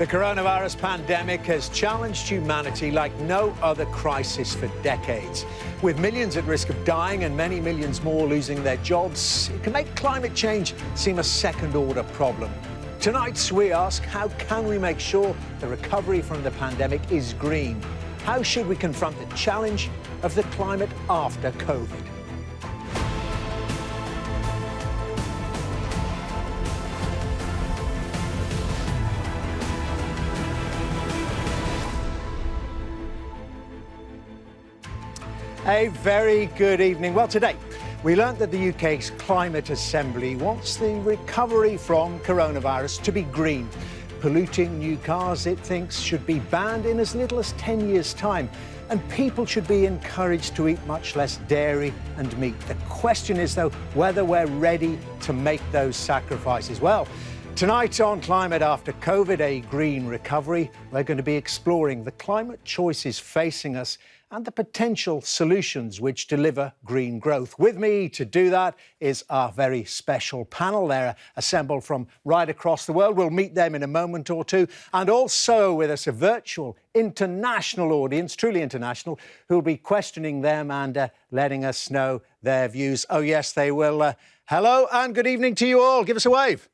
The coronavirus pandemic has challenged humanity like no other crisis for decades. With millions at risk of dying and many millions more losing their jobs, it can make climate change seem a second-order problem. Tonight, we ask, how can we make sure the recovery from the pandemic is green? How should we confront the challenge of the climate after COVID? A very good evening. Well, today we learnt that the UK's Climate Assembly wants the recovery from coronavirus to be green. Polluting new cars, it thinks, should be banned in as little as 10 years' time. And people should be encouraged to eat much less dairy and meat. The question is, though, whether we're ready to make those sacrifices. Well, tonight on Climate After COVID, a green recovery, we're going to be exploring the climate choices facing us and the potential solutions which deliver green growth. With me to do that is our very special panel. They're assembled from right across the world. We'll meet them in a moment or two. And also with us a virtual international audience, truly international, who'll be questioning them and letting us know their views. Oh, yes, they will. Hello and good evening to you all. Give us a wave.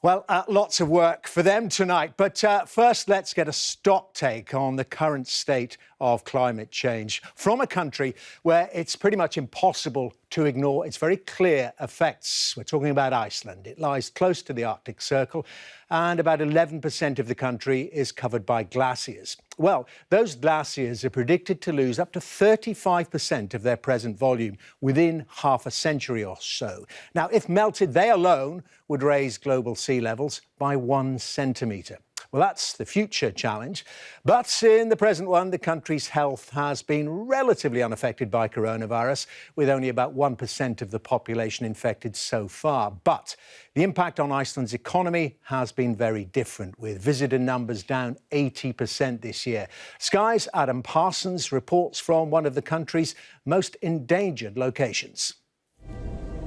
Well, lots of work for them tonight. But first, let's get a stock take on the current state of climate change from a country where it's pretty much impossible to ignore its very clear effects. We're talking about Iceland. It lies close to the Arctic Circle, and about 11% of the country is covered by glaciers. Well, those glaciers are predicted to lose up to 35% of their present volume within half a century or so. Now, if melted, they alone would raise global sea levels by 1 centimetre. Well, that's the future challenge. But in the present one, the country's health has been relatively unaffected by coronavirus, with only about 1% of the population infected so far. But the impact on Iceland's economy has been very different, with visitor numbers down 80% this year. Sky's Adam Parsons reports from one of the country's most endangered locations.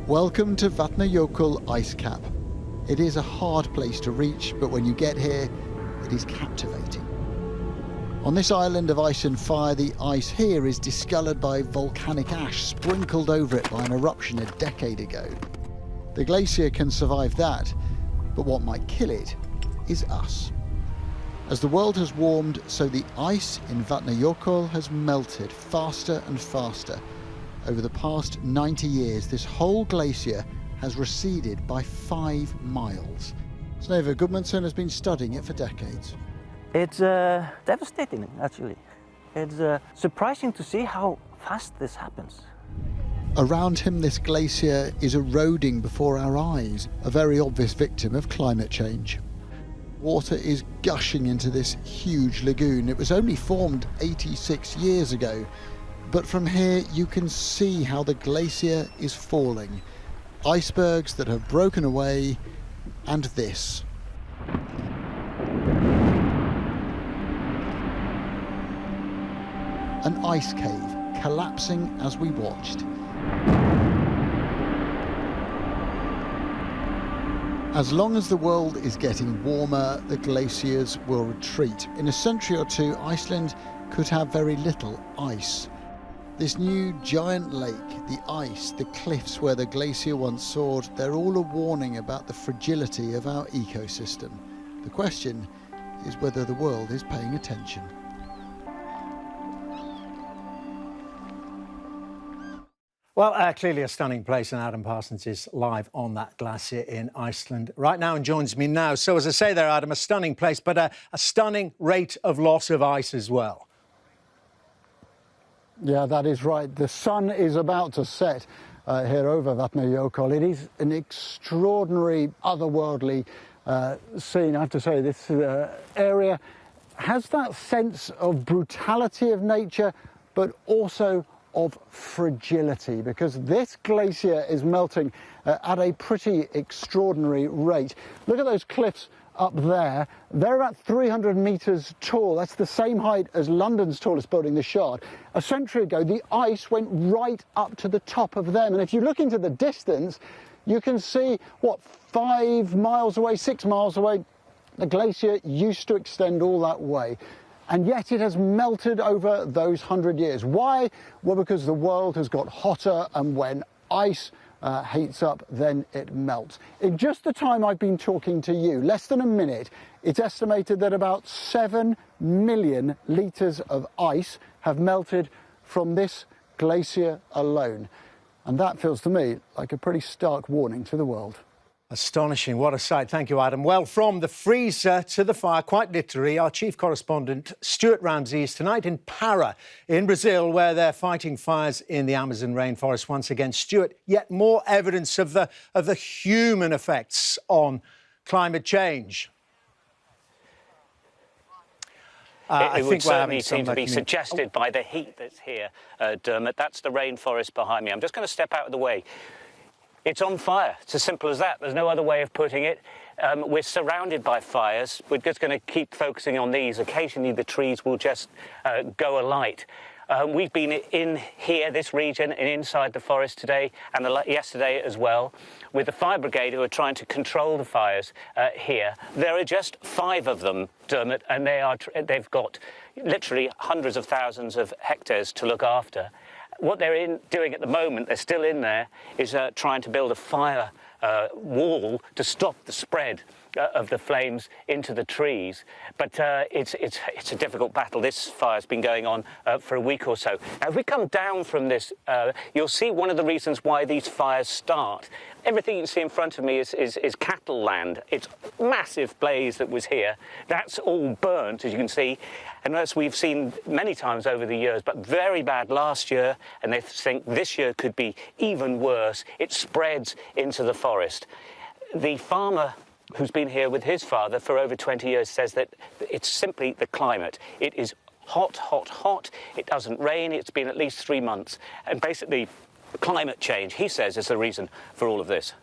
Welcome to Vatnajökull ice cap. It is a hard place to reach, but when you get here, it is captivating. On this island of ice and fire, the ice here is discoloured by volcanic ash sprinkled over it by an eruption a decade ago. The glacier can survive that, but what might kill it is us. As the world has warmed, so the ice in Vatnajökull has melted faster and faster. Over the past 90 years, this whole glacier has receded by 5 miles. Sneva Gudmundsson has been studying it for decades. It's devastating, actually. It's surprising to see how fast this happens. Around him, this glacier is eroding before our eyes, a very obvious victim of climate change. Water is gushing into this huge lagoon. It was only formed 86 years ago. But from here, you can see how the glacier is falling. Icebergs that have broken away, and this. An ice cave collapsing as we watched. As long as the world is getting warmer, the glaciers will retreat. In a century or two, Iceland could have very little ice. This new giant lake, the ice, the cliffs where the glacier once soared, they're all a warning about the fragility of our ecosystem. The question is whether the world is paying attention. Well, clearly a stunning place, and Adam Parsons is live on that glacier in Iceland right now and joins me now. So, as I say there, Adam, a stunning place, but a stunning rate of loss of ice as well. Yeah, that is right. The sun is about to set here over Vatnajökull. It is an extraordinary, otherworldly scene. I have to say, this area has that sense of brutality of nature, but also of fragility, because this glacier is melting at a pretty extraordinary rate. Look at those cliffs up there. They're about 300 metres tall. That's the same height as London's tallest building, the Shard. A century ago, the ice went right up to the top of them. And if you look into the distance, You can see, what, 5 miles away, 6 miles away, the glacier used to extend all that way. And yet it has melted over those 100 years. Why? Well, because the world has got hotter, and when ice heats up, then it melts. In just the time I've been talking to you, less than a minute, it's estimated that about 7 million litres of ice have melted from this glacier alone. And that feels to me like a pretty stark warning to the world. Astonishing. What a sight. Thank you, Adam. Well, from the freezer to the fire, quite literally, our chief correspondent, Stuart Ramsey, is tonight in Para in Brazil, where they're fighting fires in the Amazon rainforest once again. Stuart, yet more evidence of the human effects on climate change. It would certainly seem to be suggested by the heat that's here, Dermot. That's the rainforest behind me. I'm just going to step out of the way. It's on fire. It's as simple as that. There's no other way of putting it. We're surrounded by fires. We're just going to keep focusing on these. Occasionally the trees will just go alight. We've been in here, this region, and inside the forest today and yesterday as well, with the fire brigade who are trying to control the fires here. There are just 5 of them, Dermot, and they've got literally hundreds of thousands of hectares to look after. What they're doing at the moment, they're still in there, is trying to build a fire wall to stop the spread of the flames into the trees. But it's a difficult battle. This fire's been going on for a week or so. Now, if we come down from this, you'll see one of the reasons why these fires start. Everything you see in front of me is cattle land. It's a massive blaze that was here. That's all burnt, as you can see, and as we've seen many times over the years, but very bad last year, and they think this year could be even worse. It spreads into the forest. The farmer who's been here with his father for over 20 years says that it's simply the climate. It is hot, hot, hot. It doesn't rain. It's been at least 3 months. And basically, climate change, he says, is the reason for all of this.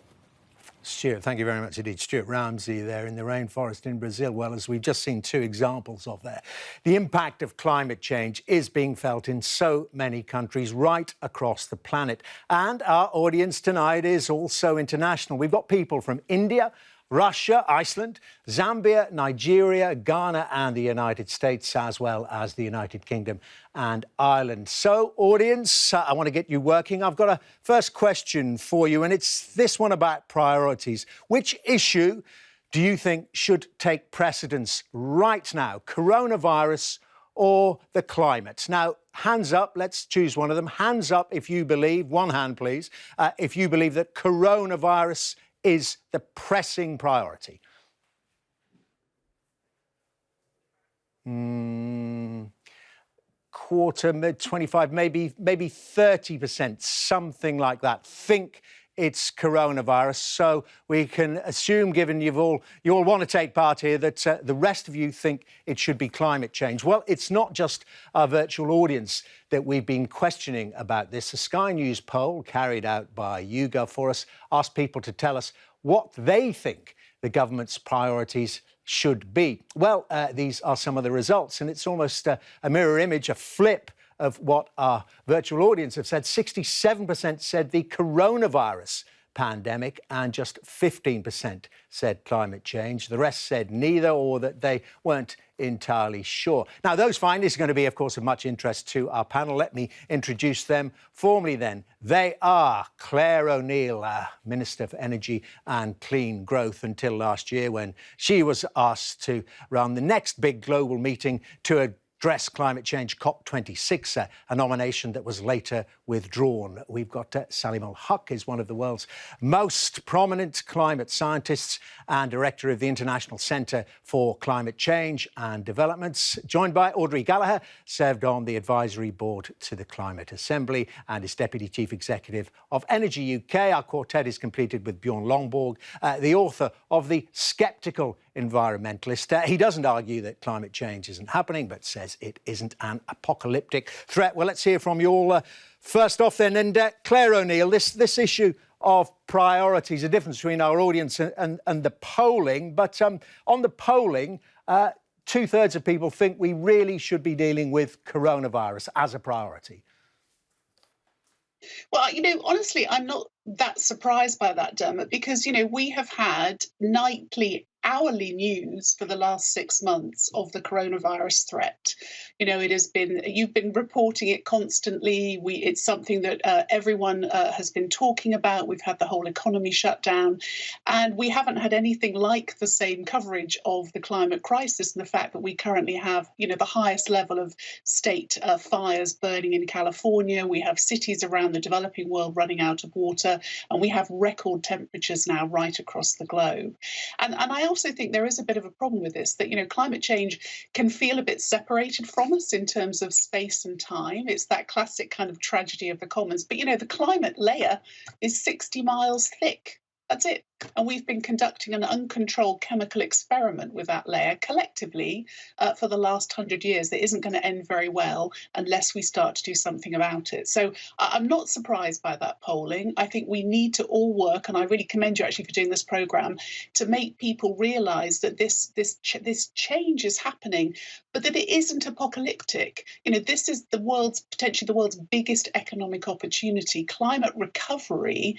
Stuart, thank you very much indeed. Stuart Ramsey there in the rainforest in Brazil. Well, as we've just seen 2 examples of there, the impact of climate change is being felt in so many countries right across the planet. And our audience tonight is also international. We've got people from India, Russia, Iceland, Zambia, Nigeria, Ghana and the United States, as well as the United Kingdom and Ireland. So, audience, I want to get you working. I've got a first question for you, and it's this one about priorities. Which issue do you think should take precedence right now? Coronavirus or the climate? Now, hands up, let's choose one of them. Hands up if you believe, one hand please, if you believe that coronavirus is the pressing priority. Quarter, mid 25, maybe 30%, something like that. Think it's coronavirus. So we can assume, given you all want to take part here, that the rest of you think it should be climate change. Well, it's not just our virtual audience that we've been questioning about this. A Sky News poll carried out by YouGov for us asked people to tell us what they think the government's priorities should be. Well, these are some of the results, and it's almost a mirror image, a flip of what our virtual audience have said. 67% said the coronavirus pandemic, and just 15% said climate change. The rest said neither, or that they weren't entirely sure. Now, those findings are going to be, of course, of much interest to our panel. Let me introduce them formally then. They are Claire O'Neill, Minister for Energy and Clean Growth until last year, when she was asked to run the next big global meeting to address climate change, COP26, a nomination that was later withdrawn. We've got Saleemul Huq, is one of the world's most prominent climate scientists and director of the International Centre for Climate Change and Developments, joined by Audrey Gallacher, served on the advisory board to the Climate Assembly and is Deputy Chief Executive of Energy UK. Our quartet is completed with Bjorn Lomborg, the author of The Sceptical Environmentalist. He doesn't argue that climate change isn't happening, but says it isn't an apocalyptic threat. Well, let's hear from you all first off then. And Claire O'Neill, this issue of priorities, the difference between our audience and the polling. But on the polling, 2/3 of people think we really should be dealing with coronavirus as a priority. Well, honestly, I'm not that surprised by that, Dermot, because, we have had nightly, hourly news for the last 6 months of the coronavirus threat. It has been, you've been reporting it constantly. It's something that everyone has been talking about. We've had the whole economy shut down, and we haven't had anything like the same coverage of the climate crisis and the fact that we currently have, the highest level of state fires burning in California. We have cities around the developing world running out of water, and we have record temperatures now right across the globe. And I also think there is a bit of a problem with this, that, climate change can feel a bit separated from us in terms of space and time. It's that classic kind of tragedy of the commons. But, the climate layer is 60 miles thick. That's it. And we've been conducting an uncontrolled chemical experiment with that layer collectively for the last 100 years that isn't going to end very well unless we start to do something about it. So I'm not surprised by that polling. I think we need to all work, and I really commend you actually for doing this programme, to make people realise that this change is happening, but that it isn't apocalyptic. This is potentially the world's biggest economic opportunity. Climate recovery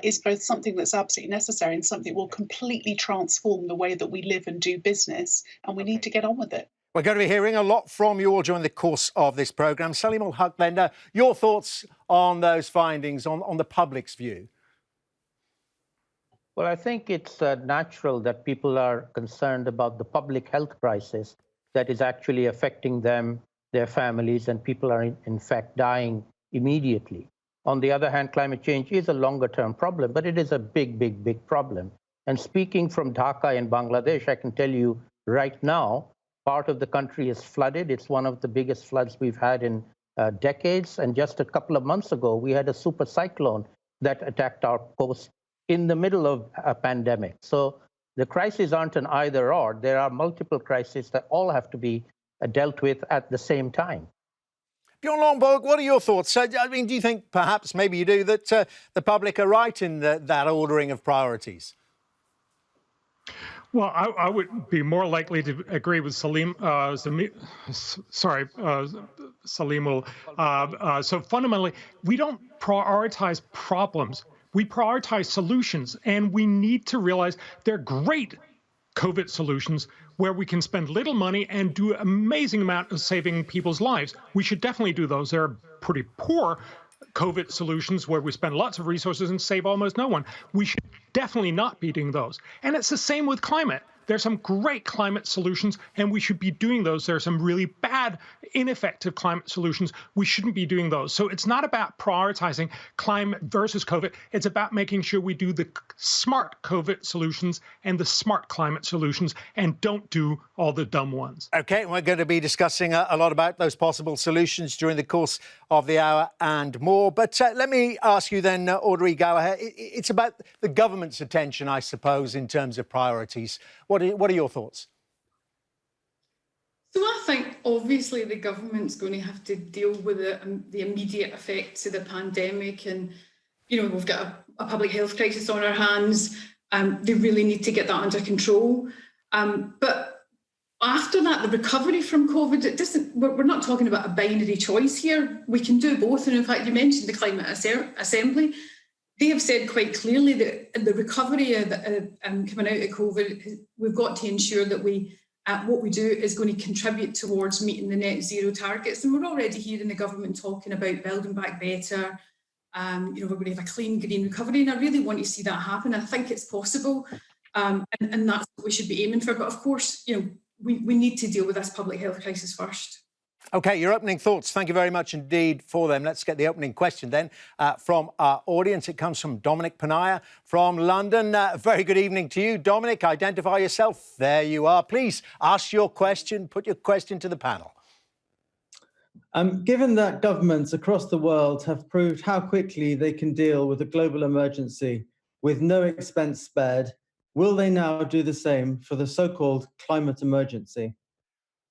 is both something that's absolutely necessary and something that will completely transform the way that we live and do business, and we need to get on with it. We're going to be hearing a lot from you all during the course of this programme. Saleemul Huq, your thoughts on those findings, on the public's view? Well, I think it's natural that people are concerned about the public health crisis that is actually affecting them, their families, and people are in fact dying immediately. On the other hand, climate change is a longer-term problem, but it is a big, big, big problem. And speaking from Dhaka in Bangladesh, I can tell you right now, part of the country is flooded. It's one of the biggest floods we've had in decades. And just a couple of months ago, we had a super cyclone that attacked our coast in the middle of a pandemic. So the crises aren't an either-or. There are multiple crises that all have to be dealt with at the same time. Bjorn Lomborg, what are your thoughts? Do you think, perhaps, maybe you do, that the public are right in that ordering of priorities? Well, I would be more likely to agree with Saleemul. So fundamentally, we don't prioritize problems. We prioritize solutions, and we need to realize they're great COVID solutions where we can spend little money and do an amazing amount of saving people's lives. We should definitely do those. There are pretty poor COVID solutions where we spend lots of resources and save almost no one. We should definitely not be doing those. And it's the same with climate. There's some great climate solutions, and we should be doing those. There are some really bad, ineffective climate solutions. We shouldn't be doing those. So it's not about prioritizing climate versus COVID. It's about making sure we do the smart COVID solutions and the smart climate solutions and don't do all the dumb ones. OK, we're going to be discussing a lot about those possible solutions during the course of the hour and more. But let me ask you then, Audrey, Gallacher, it's about the government's attention, I suppose, in terms of priorities. What are your thoughts? So I think obviously the government's going to have to deal with the immediate effects of the pandemic, and we've got a public health crisis on our hands. They really need to get that under control. But after that, the recovery from COVID, we're not talking about a binary choice here. We can do both. And in fact, you mentioned the Climate Assembly. They have said quite clearly that the recovery coming out of COVID, we've got to ensure that what we do is going to contribute towards meeting the net zero targets. And we're already hearing the government talking about building back better. We're going to have a clean, green recovery. And I really want to see that happen. I think it's possible. And that's what we should be aiming for. But of course, we need to deal with this public health crisis first. OK, your opening thoughts. Thank you very much indeed for them. Let's get the opening question then from our audience. It comes from Dominic Panaya from London. Very good evening to you, Dominic. Identify yourself. There you are. Please ask your question. Put your question to the panel. Given that governments across the world have proved how quickly they can deal with a global emergency with no expense spared, will they now do the same for the so-called climate emergency?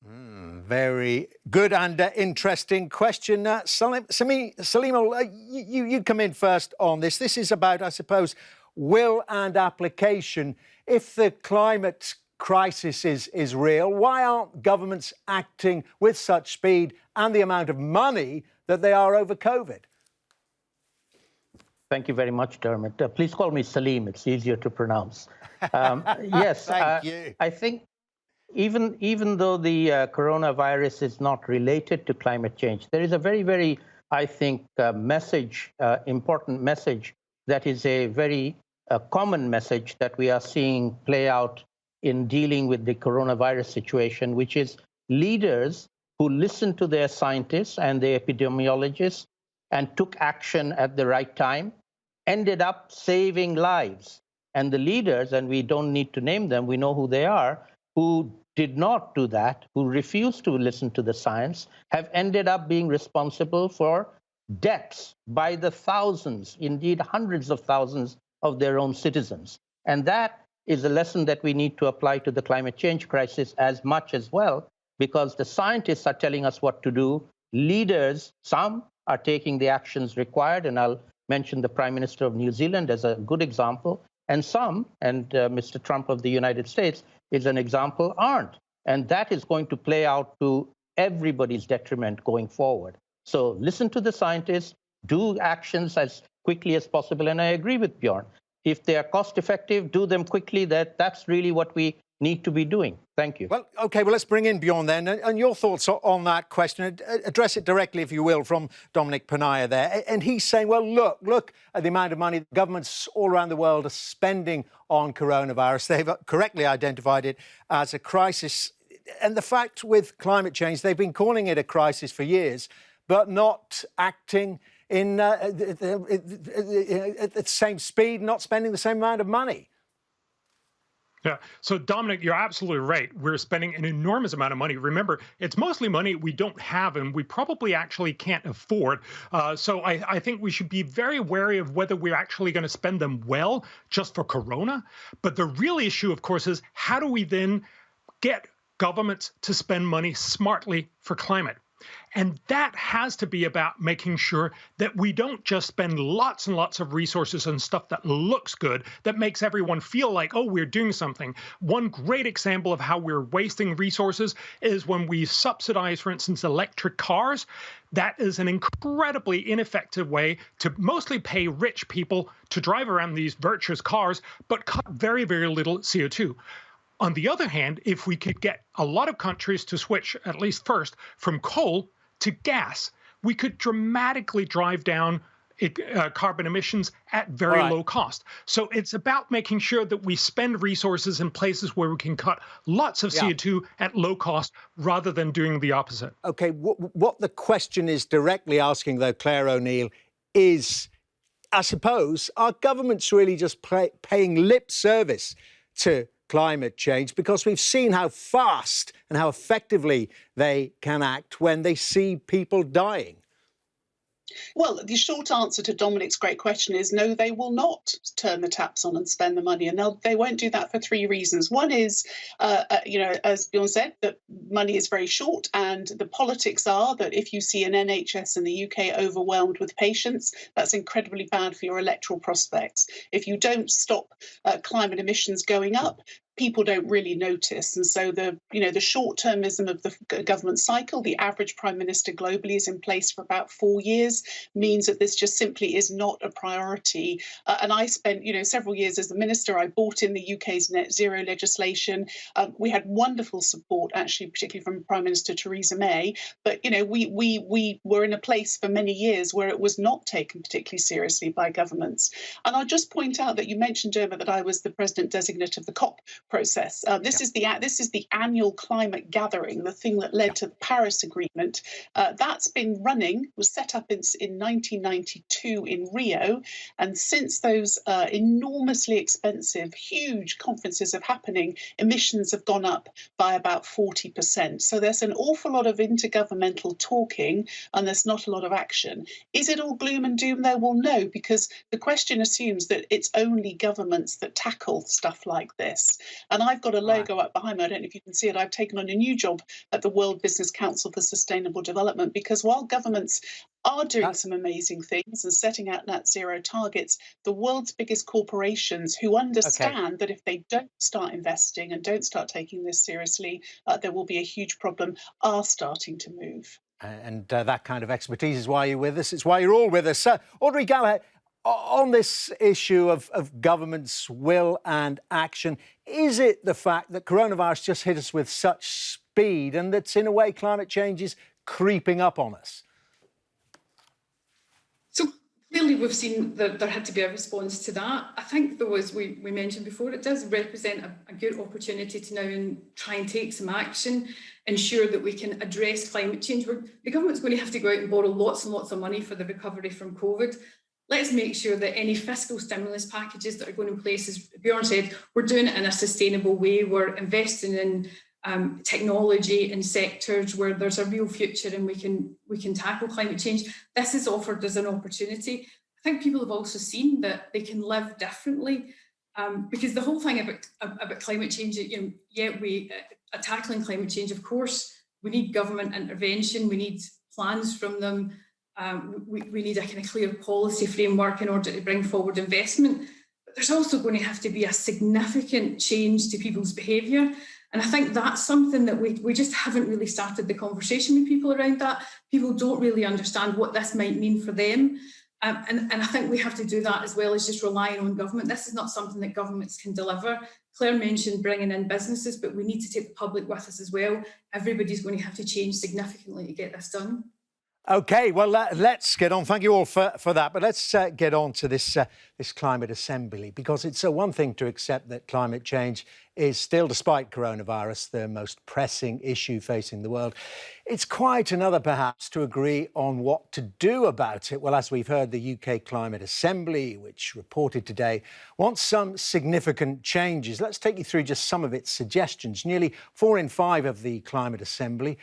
Very good and interesting question. Saleemul, you come in first on this. This is about, I suppose, will and application. If the climate crisis is real, why aren't governments acting with such speed and the amount of money that they are over COVID? Thank you very much, Dermot. Please call me Saleem. It's easier to pronounce. Yes, Thank you. I think even though the coronavirus is not related to climate change, there is a very, very, I think, important message that is a very common message that we are seeing play out in dealing with the coronavirus situation, which is leaders who listened to their scientists and the epidemiologists and took action at the right time ended up saving lives. And the leaders, and we don't need to name them, we know who they are, who did not do that, who refused to listen to the science, have ended up being responsible for deaths by the thousands, indeed hundreds of thousands of their own citizens. And that is a lesson that we need to apply to the climate change crisis as much as well, because the scientists are telling us what to do. Leaders, some are taking the actions required, and I'll mention the Prime Minister of New Zealand as a good example, and some, and Mr. Trump of the United States is an example, aren't. And that is going to play out to everybody's detriment going forward. So listen to the scientists, do actions as quickly as possible, and I agree with Bjorn. If they are cost effective, do them quickly. That's really what we need to be doing. Thank you. Well, OK, well, let's bring in Bjorn then. And your thoughts on that question. Address it directly, if you will, from Dominic Panaya there. And he's saying, well, look at the amount of money governments all around the world are spending on coronavirus. They've correctly identified it as a crisis. And the fact with climate change, they've been calling it a crisis for years, but not acting in at the same speed, not spending the same amount of money. Yeah. So, Dominic, you're absolutely right. We're spending an enormous amount of money. Remember, it's mostly money we don't have and we probably actually can't afford. So I think we should be very wary of whether we're actually going to spend them well just for corona. But the real issue, of course, is how do we then get governments to spend money smartly for climate? And that has to be about making sure that we don't just spend lots and lots of resources on stuff that looks good, that makes everyone feel like, oh, we're doing something. One great example of how we're wasting resources is when we subsidize, for instance, electric cars. That is an incredibly ineffective way to mostly pay rich people to drive around these virtuous cars, but cut very, very little CO2. On the other hand, if we could get a lot of countries to switch, at least first, from coal to gas, we could dramatically drive down carbon emissions at very low cost. So it's about making sure that we spend resources in places where we can cut lots of CO2 at low cost rather than doing the opposite. OK, what the question is directly asking, though, Claire O'Neill, is, I suppose, are governments really just paying lip service to climate change, because we've seen how fast and how effectively they can act when they see people dying? Well, the short answer to Dominic's great question is no, they will not turn the taps on and spend the money. And they won't do that for three reasons. One is, as Bjorn said, that money is very short. And the politics are that if you see an NHS in the UK overwhelmed with patients, that's incredibly bad for your electoral prospects. If you don't stop climate emissions going up, people don't really notice. And so the short-termism of the government cycle, the average prime minister globally is in place for about 4 years, means that this just simply is not a priority. And I spent, several years as the minister. I brought in the UK's net zero legislation. We had wonderful support, actually, particularly from Prime Minister Theresa May. But, we were in a place for many years where it was not taken particularly seriously by governments. And I'll just point out that you mentioned, Dermot, that I was the president designate of the COP process. This is the annual climate gathering, the thing that led to the Paris Agreement. That's been running, was set up in 1992 in Rio, and since those enormously expensive, huge conferences are happening, emissions have gone up by about 40%. So there's an awful lot of intergovernmental talking, and there's not a lot of action. Is it all gloom and doom there? Well, no, because the question assumes that it's only governments that tackle stuff like this. And I've got a logo up behind me. I don't know if you can see it. I've taken on a new job at the World Business Council for Sustainable Development, because while governments are doing some amazing things and setting out net zero targets, the world's biggest corporations, who understand that if they don't start investing and don't start taking this seriously, there will be a huge problem, are starting to move. And that kind of expertise is why you're with us. It's why you're all with us. Audrey, Gallacher, On this issue of government's will and action, is it the fact that coronavirus just hit us with such speed and that, in a way, climate change is creeping up on us? So clearly we've seen that there had to be a response to that. I think, though, as we mentioned before, it does represent a good opportunity to now try and take some action, ensure that we can address climate change. The government's going to have to go out and borrow lots and lots of money for the recovery from COVID. Let's make sure that any fiscal stimulus packages that are going in place, as Bjorn said, we're doing it in a sustainable way. We're investing in technology in sectors where there's a real future and we can tackle climate change. This is offered as an opportunity. I think people have also seen that they can live differently, because the whole thing about climate change, tackling climate change, of course, we need government intervention, we need plans from them. We need a kind of clear policy framework in order to bring forward investment. But there's also going to have to be a significant change to people's behaviour. And I think that's something that we just haven't really started the conversation with people around that. People don't really understand what this might mean for them. And I think we have to do that as well as just relying on government. This is not something that governments can deliver. Claire mentioned bringing in businesses, but we need to take the public with us as well. Everybody's going to have to change significantly to get this done. OK, well, let's get on. Thank you all for that. But let's get on to this climate assembly, because it's one thing to accept that climate change is still, despite coronavirus, the most pressing issue facing the world. It's quite another, perhaps, to agree on what to do about it. Well, as we've heard, the UK Climate Assembly, which reported today, wants some significant changes. Let's take you through just some of its suggestions. Nearly 4 in 5 of the Climate Assembly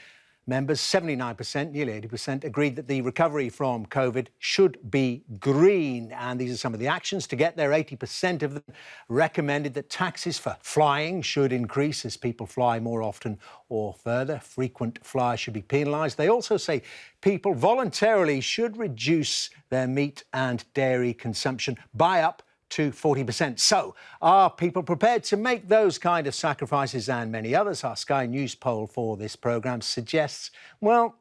members, 79%, nearly 80%, agreed that the recovery from COVID should be green. And these are some of the actions to get there. 80% of them recommended that taxes for flying should increase as people fly more often or further. Frequent flyers should be penalised. They also say people voluntarily should reduce their meat and dairy consumption by up to 40%. So, are people prepared to make those kind of sacrifices and many others? Our Sky News poll for this programme suggests, well,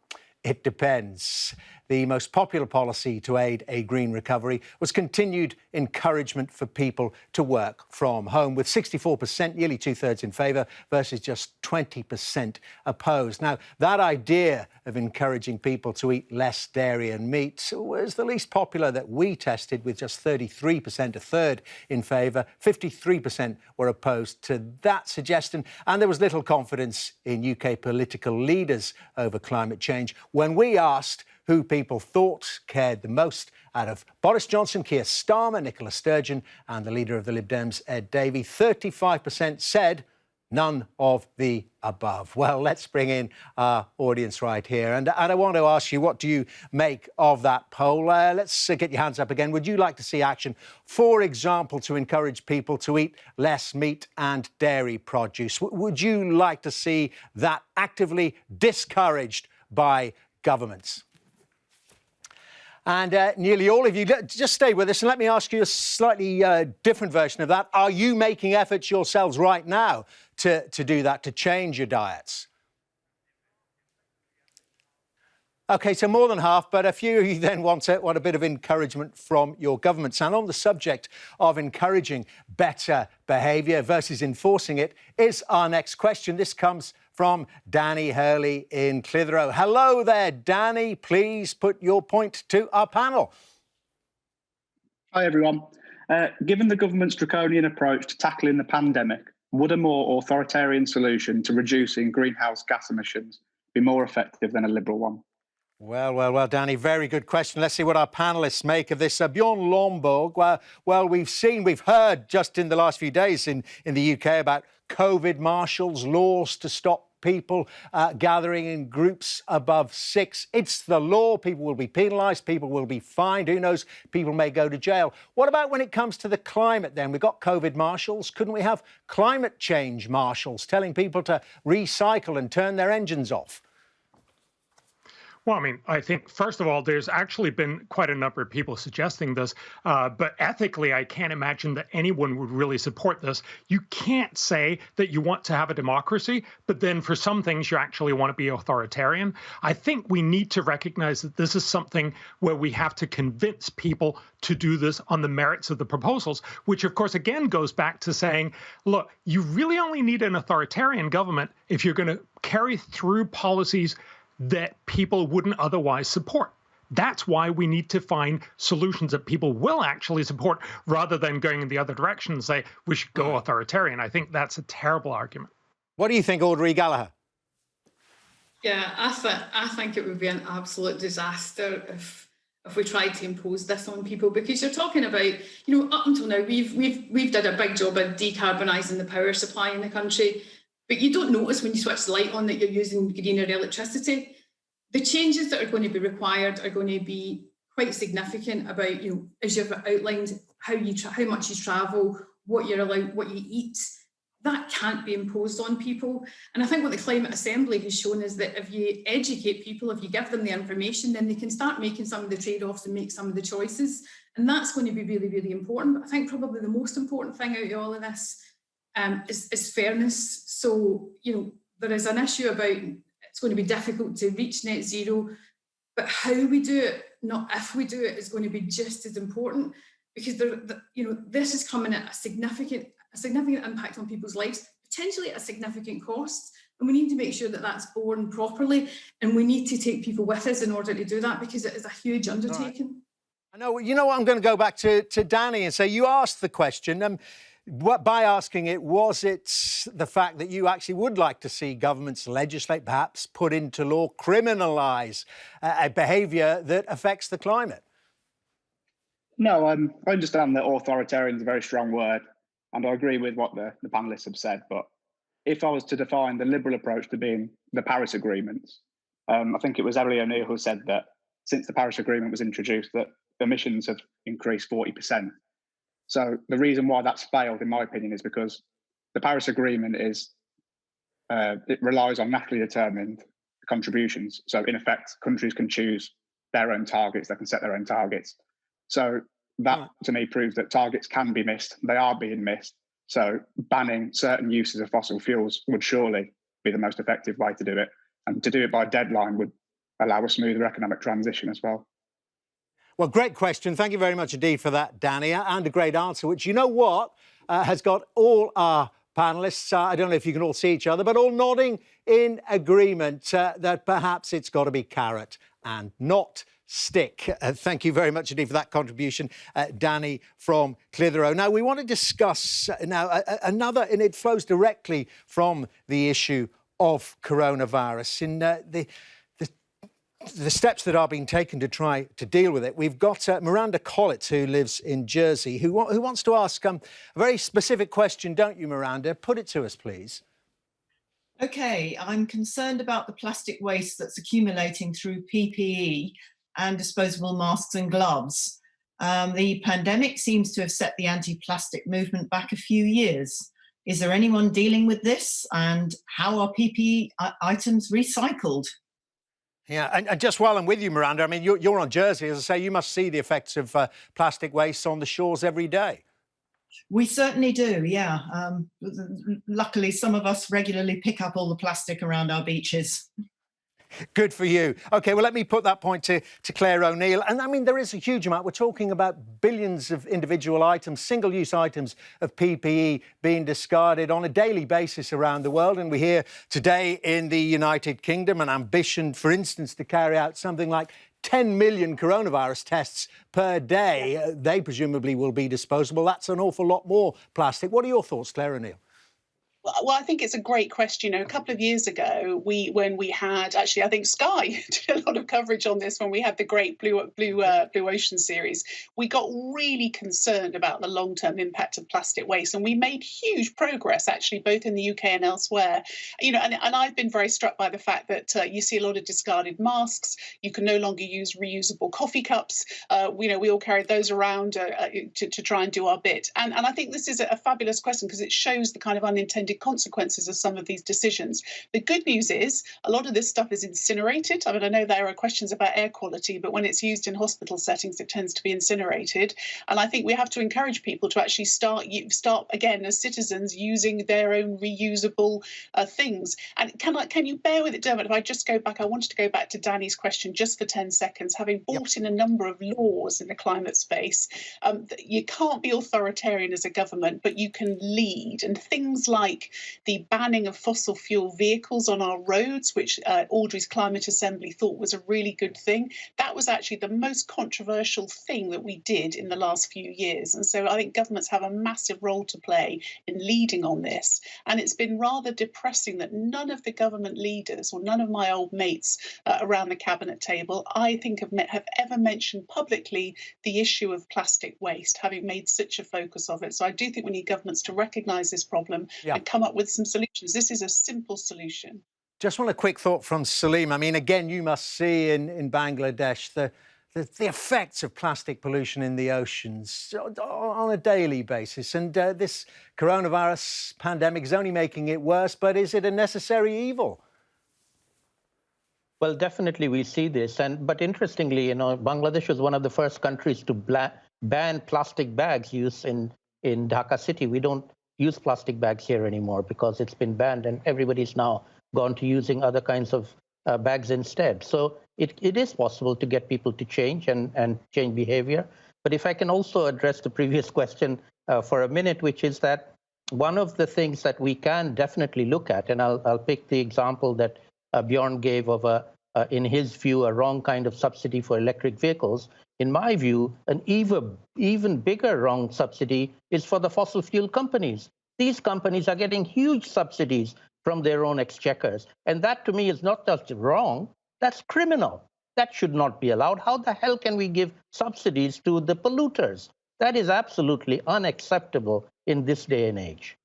it depends. The most popular policy to aid a green recovery was continued encouragement for people to work from home, with 64%, nearly 2/3 in favour, versus just 20% opposed. Now, that idea of encouraging people to eat less dairy and meat was the least popular that we tested, with just 33%, a third, in favour. 53% were opposed to that suggestion, and there was little confidence in UK political leaders over climate change when we asked who people thought cared the most out of Boris Johnson, Keir Starmer, Nicola Sturgeon and the leader of the Lib Dems, Ed Davey. 35% said none of the above. Well, let's bring in our audience right here. And I want to ask you, what do you make of that poll? Let's get your hands up again. Would you like to see action, for example, to encourage people to eat less meat and dairy produce? Would you like to see that actively discouraged by governments? And nearly all of you, just stay with us and let me ask you a slightly different version of that. Are you making efforts yourselves right now to do that, to change your diets? OK, so more than half, but a few of you then want a bit of encouragement from your governments. And on the subject of encouraging better behaviour versus enforcing it is our next question. This comes from Danny Hurley in Clitheroe. Hello there, Danny. Please put your point to our panel. Hi, everyone. Given the government's draconian approach to tackling the pandemic, would a more authoritarian solution to reducing greenhouse gas emissions be more effective than a Liberal one? Well, Danny, very good question. Let's see what our panellists make of this. Bjorn Lomborg, well, we've heard just in the last few days in the UK about COVID marshals, laws to stop people gathering in groups above 6. It's the law. People will be penalised. People will be fined. Who knows? People may go to jail. What about when it comes to the climate then? We've got COVID marshals. Couldn't we have climate change marshals telling people to recycle and turn their engines off? Well, I mean, I think, first of all, there's actually been quite a number of people suggesting this, but ethically, I can't imagine that anyone would really support this. You can't say that you want to have a democracy, but then for some things, you actually want to be authoritarian. I think we need to recognize that this is something where we have to convince people to do this on the merits of the proposals, which, of course, again, goes back to saying, look, you really only need an authoritarian government if you're going to carry through policies that people wouldn't otherwise support. That's why we need to find solutions that people will actually support rather than going in the other direction and say we should go authoritarian. I think that's a terrible argument. What do you think, Audrey? Gallacher? Yeah, I think it would be an absolute disaster if we tried to impose this on people, because you're talking about, up until now, we've done a big job of decarbonising the power supply in the country. But you don't notice when you switch the light on that you're using greener electricity. The changes that are going to be required are going to be quite significant about, as you've outlined, how much you travel, what you're allowed, what you eat. That can't be imposed on people. And I think what the Climate Assembly has shown is that if you educate people, if you give them the information, then they can start making some of the trade-offs and make some of the choices. And that's going to be really, really important. But I think probably the most important thing out of all of this is fairness. So, there is an issue about it's going to be difficult to reach net zero, but how we do it, not if we do it, is going to be just as important, because this is coming at a significant impact on people's lives, potentially at a significant cost. And we need to make sure that that's borne properly. And we need to take people with us in order to do that, because it is a huge undertaking. Right. I know, I'm going to go back to Danny and say, you asked the question. By asking it, was it the fact that you actually would like to see governments legislate, perhaps put into law, criminalise a behaviour that affects the climate? No, I understand that authoritarian is a very strong word, and I agree with what the panellists have said. But if I was to define the liberal approach to being the Paris Agreement, I think it was Ellie O'Neill who said that since the Paris Agreement was introduced, that emissions have increased 40%. So the reason why that's failed, in my opinion, is because the Paris Agreement it relies on nationally determined contributions. So in effect, countries can choose their own targets. They can set their own targets. So that, to me, proves that targets can be missed. They are being missed. So banning certain uses of fossil fuels would surely be the most effective way to do it. And to do it by deadline would allow a smoother economic transition as well. Well, great question. Thank you very much indeed for that, Danny, and a great answer, which, has got all our panellists, I don't know if you can all see each other, but all nodding in agreement that perhaps it's got to be carrot and not stick. Thank you very much indeed for that contribution, Danny from Clitheroe. Now, we want to discuss another, and it flows directly from the issue of coronavirus in the steps that are being taken to try to deal with it. We've got Miranda Collett, who lives in Jersey, who wants to ask a very specific question, don't you, Miranda? Put it to us, please. OK, I'm concerned about the plastic waste that's accumulating through PPE and disposable masks and gloves. The pandemic seems to have set the anti-plastic movement back a few years. Is there anyone dealing with this? And how are PPE items recycled? Yeah, and just while I'm with you, Miranda, I mean, you're on Jersey, as I say, you must see the effects of plastic waste on the shores every day. We certainly do, yeah. Luckily, some of us regularly pick up all the plastic around our beaches. Good for you. OK, well, let me put that point to Claire O'Neill. And I mean, there is a huge amount. We're talking about billions of individual items, single-use items of PPE being discarded on a daily basis around the world. And we hear today in the United Kingdom an ambition, for instance, to carry out something like 10 million coronavirus tests per day. They presumably will be disposable. That's an awful lot more plastic. What are your thoughts, Claire O'Neill? Well, I think it's a great question. A couple of years ago, when we had, actually, I think Sky did a lot of coverage on this when we had the great Blue Ocean series. We got really concerned about the long-term impact of plastic waste, and we made huge progress, actually, both in the UK and elsewhere. And I've been very struck by the fact that you see a lot of discarded masks. You can no longer use reusable coffee cups. We all carried those around to try and do our bit. And I think this is a fabulous question because it shows the kind of unintended unintended consequences of some of these decisions. The good news is a lot of this stuff is incinerated. I mean, I know there are questions about air quality, but when it's used in hospital settings, it tends to be incinerated. And I think we have to encourage people to actually start again as citizens using their own reusable things. And can you bear with it, Dermot? If I just go back, I wanted to go back to Danny's question just for 10 seconds. Having brought in a number of laws in the climate space, you can't be authoritarian as a government, but you can lead. And things like the banning of fossil fuel vehicles on our roads, which Audrey's Climate Assembly thought was a really good thing, that was actually the most controversial thing that we did in the last few years. And so I think governments have a massive role to play in leading on this. And it's been rather depressing that none of the government leaders or none of my old mates around the cabinet table, I think, have ever mentioned publicly the issue of plastic waste, having made such a focus of it. So I do think we need governments to recognise this problem and come up with some solutions. This is a simple solution. Just want a quick thought from Saleem. I mean, again, you must see in Bangladesh the effects of plastic pollution in the oceans on a daily basis. And this coronavirus pandemic is only making it worse, but is it a necessary evil? Well, definitely we see this. But interestingly, Bangladesh was one of the first countries to ban plastic bags use in Dhaka city. We don't use plastic bags here anymore because it's been banned and everybody's now gone to using other kinds of bags instead. So it is possible to get people to change and change behavior. But if I can also address the previous question for a minute, which is that one of the things that we can definitely look at, and I'll pick the example that Bjorn gave of in his view, a wrong kind of subsidy for electric vehicles. In my view, an even bigger wrong subsidy is for the fossil fuel companies. These companies are getting huge subsidies from their own exchequers. And that, to me, is not just wrong, that's criminal. That should not be allowed. How the hell can we give subsidies to the polluters? That is absolutely unacceptable in this day and age.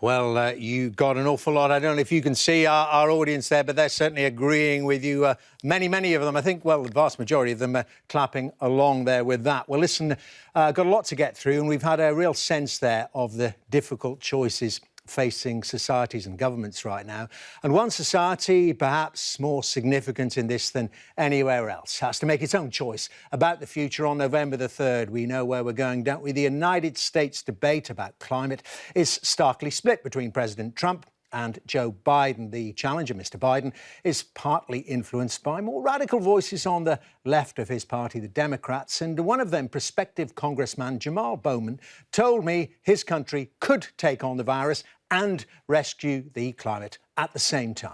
Well, you got an awful lot. I don't know if you can see our audience there, but they're certainly agreeing with you. Many of them, I think, well, the vast majority of them are clapping along there with that. Well, listen, got a lot to get through, and we've had a real sense there of the difficult choices facing societies and governments right now. And one society, perhaps more significant in this than anywhere else, has to make its own choice about the future on November the 3rd. We know where we're going, don't we? The United States debate about climate is starkly split between President Trump and Joe Biden. The challenger, Mr. Biden, is partly influenced by more radical voices on the left of his party, the Democrats. And one of them, prospective Congressman Jamal Bowman, told me his country could take on the virus and rescue the climate at the same time.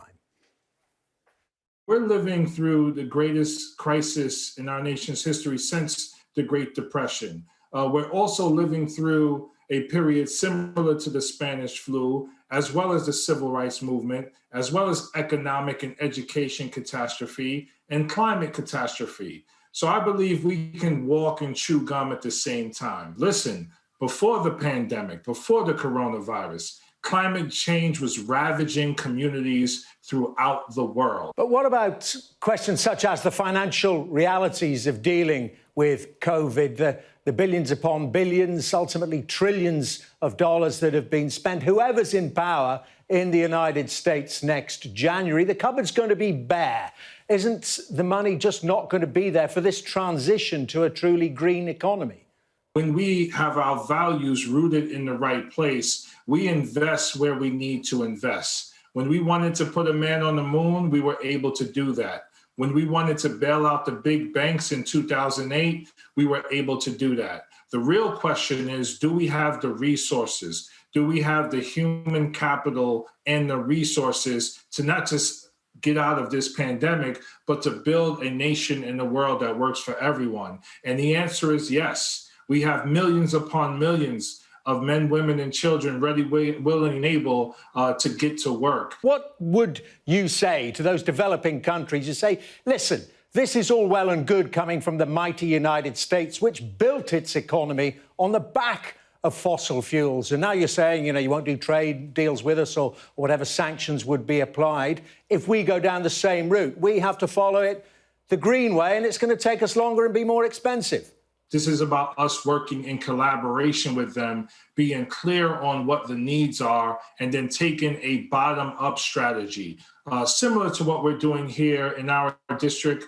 We're living through the greatest crisis in our nation's history since the Great Depression. We're also living through a period similar to the Spanish flu, as well as the civil rights movement, as well as economic and education catastrophe and climate catastrophe. So I believe we can walk and chew gum at the same time. Listen, before the pandemic, before the coronavirus, climate change was ravaging communities throughout the world. But what about questions such as the financial realities of dealing with COVID, the billions upon billions, ultimately trillions of dollars that have been spent? Whoever's in power in the United States next January, the cupboard's going to be bare. Isn't the money just not going to be there for this transition to a truly green economy? When we have our values rooted in the right place, we invest where we need to invest. When we wanted to put a man on the moon, we were able to do that. When we wanted to bail out the big banks in 2008, we were able to do that. The real question is, do we have the resources? Do we have the human capital and the resources to not just get out of this pandemic, but to build a nation in the world that works for everyone? And the answer is yes. We have millions upon millions of men, women, and children ready, willing, and able to get to work. What would you say to those developing countries who say, listen, this is all well and good coming from the mighty United States, which built its economy on the back of fossil fuels. And now you're saying, you won't do trade deals with us or whatever sanctions would be applied. If we go down the same route, we have to follow it the green way, and it's going to take us longer and be more expensive. This is about us working in collaboration with them, being clear on what the needs are, and then taking a bottom-up strategy, similar to what we're doing here in our district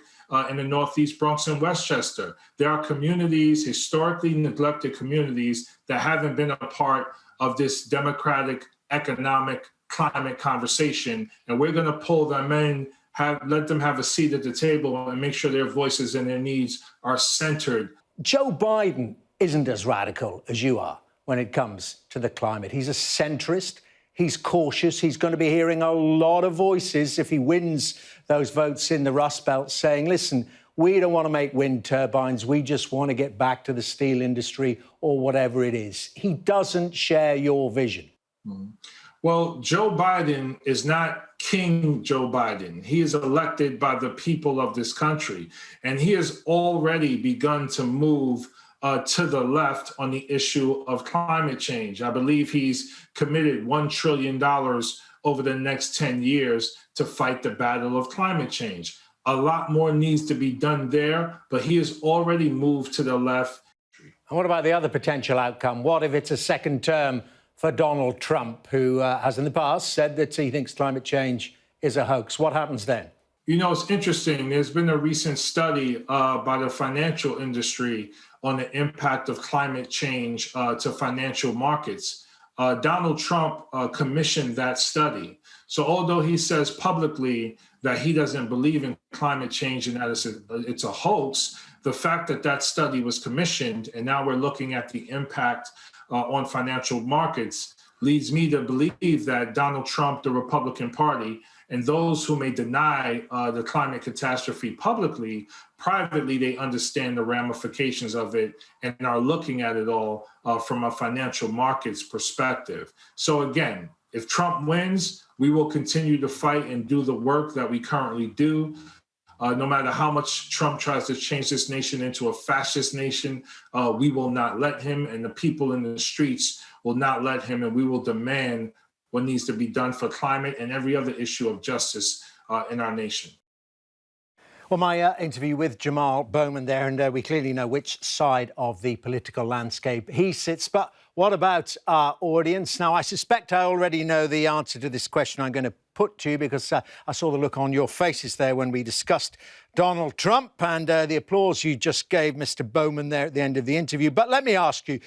in the Northeast Bronx and Westchester. There are communities, historically neglected communities, that haven't been a part of this democratic, economic, climate conversation, and we're going to pull them in, let them have a seat at the table, and make sure their voices and their needs are centered. Joe Biden isn't as radical as you are when it comes to the climate. He's a centrist. He's cautious. He's going to be hearing a lot of voices if he wins those votes in the Rust Belt saying, listen, we don't want to make wind turbines. We just want to get back to the steel industry or whatever it is. He doesn't share your vision. Mm-hmm. Well, Joe Biden is not King Joe Biden. He is elected by the people of this country, and he has already begun to move to the left on the issue of climate change. I believe he's committed $1 trillion over the next 10 years to fight the battle of climate change. A lot more needs to be done there, but he has already moved to the left. And what about the other potential outcome? What if it's a second term for Donald Trump, who has in the past said that he thinks climate change is a hoax? What happens then? You know, it's interesting. There's been a recent study by the financial industry on the impact of climate change to financial markets. Donald Trump commissioned that study. So although he says publicly that he doesn't believe in climate change and that it's a hoax, the fact that that study was commissioned and now we're looking at the impact on financial markets leads me to believe that Donald Trump, the Republican Party, and those who may deny the climate catastrophe publicly, privately, they understand the ramifications of it and are looking at it all from a financial markets perspective. So again, if Trump wins, we will continue to fight and do the work that we currently do. No matter how much Trump tries to change this nation into a fascist nation, we will not let him, and the people in the streets will not let him, and we will demand what needs to be done for climate and every other issue of justice in our nation. Well, my interview with Jamal Bowman there, and we clearly know which side of the political landscape he sits. But what about our audience? Now, I suspect I already know the answer to this question I'm going to put to you because I saw the look on your faces there when we discussed Donald Trump and the applause you just gave Mr. Bowman there at the end of the interview. But let me ask you,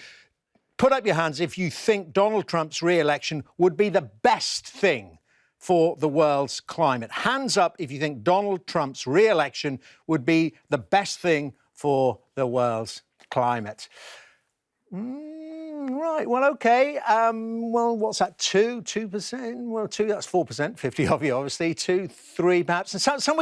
put up your hands if you think Donald Trump's re-election would be the best thing for the world's climate. Hands up if you think Donald Trump's re-election would be the best thing for the world's climate. Right, well, OK. Well, what's that, 2%? Well, 2, that's 4%, 50 of you, obviously. 2, 3, perhaps. And some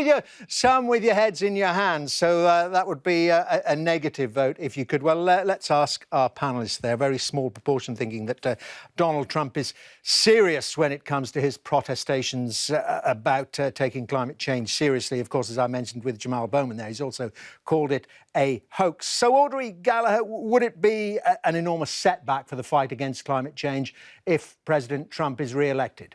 with your heads in your hands. So that would be a negative vote, if you could. Well, let's ask our panellists there. A very small proportion thinking that Donald Trump is serious when it comes to his protestations about taking climate change seriously. Of course, as I mentioned with Jamal Bowman there, he's also called it a hoax. So, Audrey, Gallacher, would it be an enormous setback for the fight against climate change if President Trump is re-elected?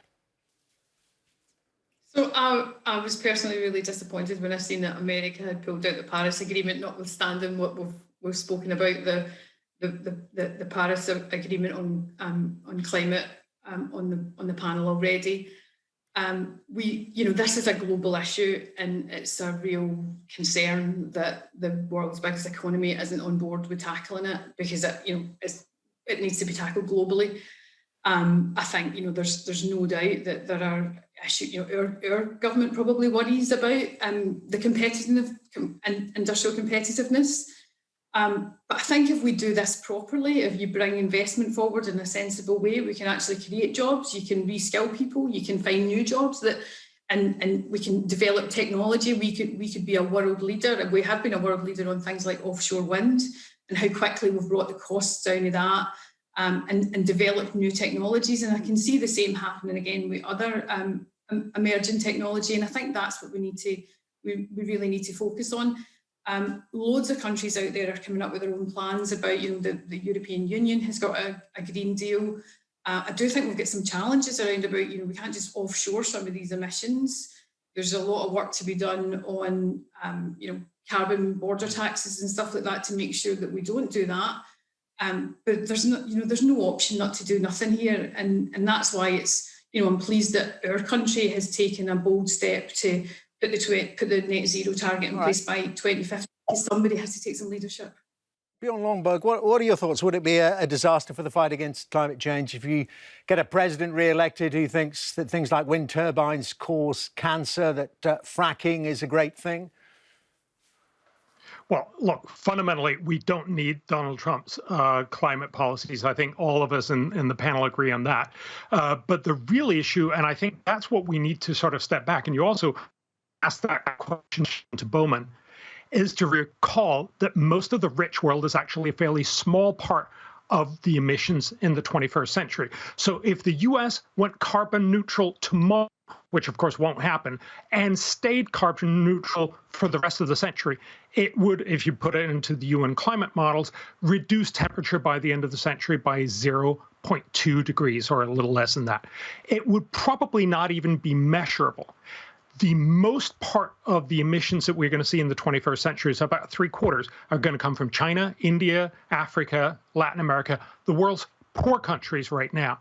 So I was personally really disappointed when I seen that America had pulled out the Paris Agreement, notwithstanding what we've spoken about the Paris Agreement on climate on the panel already. This is a global issue, and it's a real concern that the world's biggest economy isn't on board with tackling it because it needs to be tackled globally. I think there's no doubt that there are issues. Our government probably worries about the competitiveness and industrial competitiveness. But I think if we do this properly, if you bring investment forward in a sensible way, we can actually create jobs. You can reskill people. You can find new jobs and we can develop technology. We could be a world leader. We have been a world leader on things like offshore wind and how quickly we've brought the costs down of that and developed new technologies. And I can see the same happening again with other emerging technology. And I think that's what we really need to focus on. Loads of countries out there are coming up with their own plans about, the European Union has got a Green Deal. I do think we've got some challenges around about, we can't just offshore some of these emissions. There's a lot of work to be done on, carbon border taxes and stuff like that to make sure that we don't do that. But there's no option not to do nothing here, and that's why I'm pleased that our country has taken a bold step to put the net zero target in place by 2050. Somebody has to take some leadership. Bjorn Lomborg, what are your thoughts? Would it be a disaster for the fight against climate change if you get a president re-elected who thinks that things like wind turbines cause cancer, that fracking is a great thing? Well, look, fundamentally, we don't need Donald Trump's climate policies. I think all of us in the panel agree on that. But the real issue, and I think that's what we need to sort of step back, and you also asked that question to Bowman, is to recall that most of the rich world is actually a fairly small part of the emissions in the 21st century. So if the US went carbon neutral tomorrow, which of course won't happen, and stayed carbon neutral for the rest of the century, it would, if you put it into the UN climate models, reduce temperature by the end of the century by 0.2 degrees or a little less than that. It would probably not even be measurable. The most part of the emissions that we're going to see in the 21st century, so about 3/4, are going to come from China, India, Africa, Latin America, the world's poor countries right now.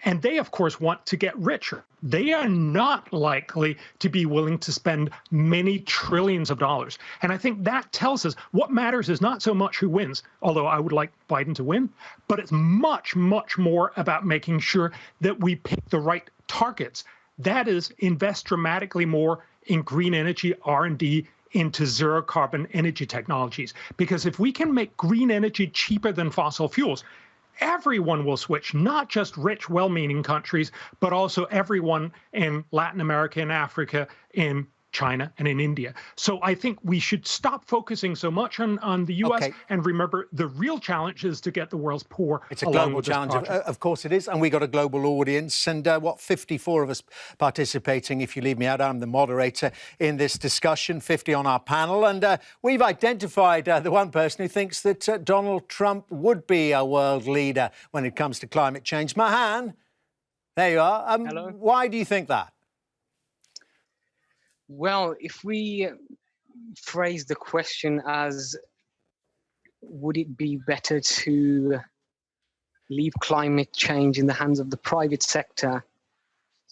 And they, of course, want to get richer. They are not likely to be willing to spend many trillions of dollars. And I think that tells us what matters is not so much who wins, although I would like Biden to win, but it's much, much more about making sure that we pick the right targets. That is, invest dramatically more in green energy R&D into zero carbon energy technologies. Because if we can make green energy cheaper than fossil fuels, everyone will switch, not just rich, well-meaning countries, but also everyone in Latin America and Africa, in China and in India. So I think we should stop focusing so much on the US and remember the real challenge is to get the world's poor. It's a global challenge, of course it is, and we got a global audience, and 54 of us participating. If you leave me out, I'm the moderator in this discussion, 50 on our panel, and we've identified the one person who thinks that Donald Trump would be a world leader when it comes to climate change. Mahan, there you are. Hello. Why do you think that? Well, if we phrase the question as, would it be better to leave climate change in the hands of the private sector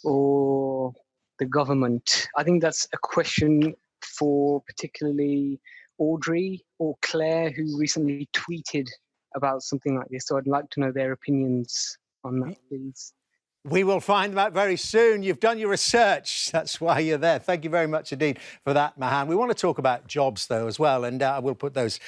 or the government? I think that's a question for particularly Audrey or Claire, who recently tweeted about something like this. So I'd like to know their opinions on that, please. We will find that very soon. You've done your research. That's why you're there. Thank you very much indeed for that, Mahan. We want to talk about jobs, though, as well. And I will put those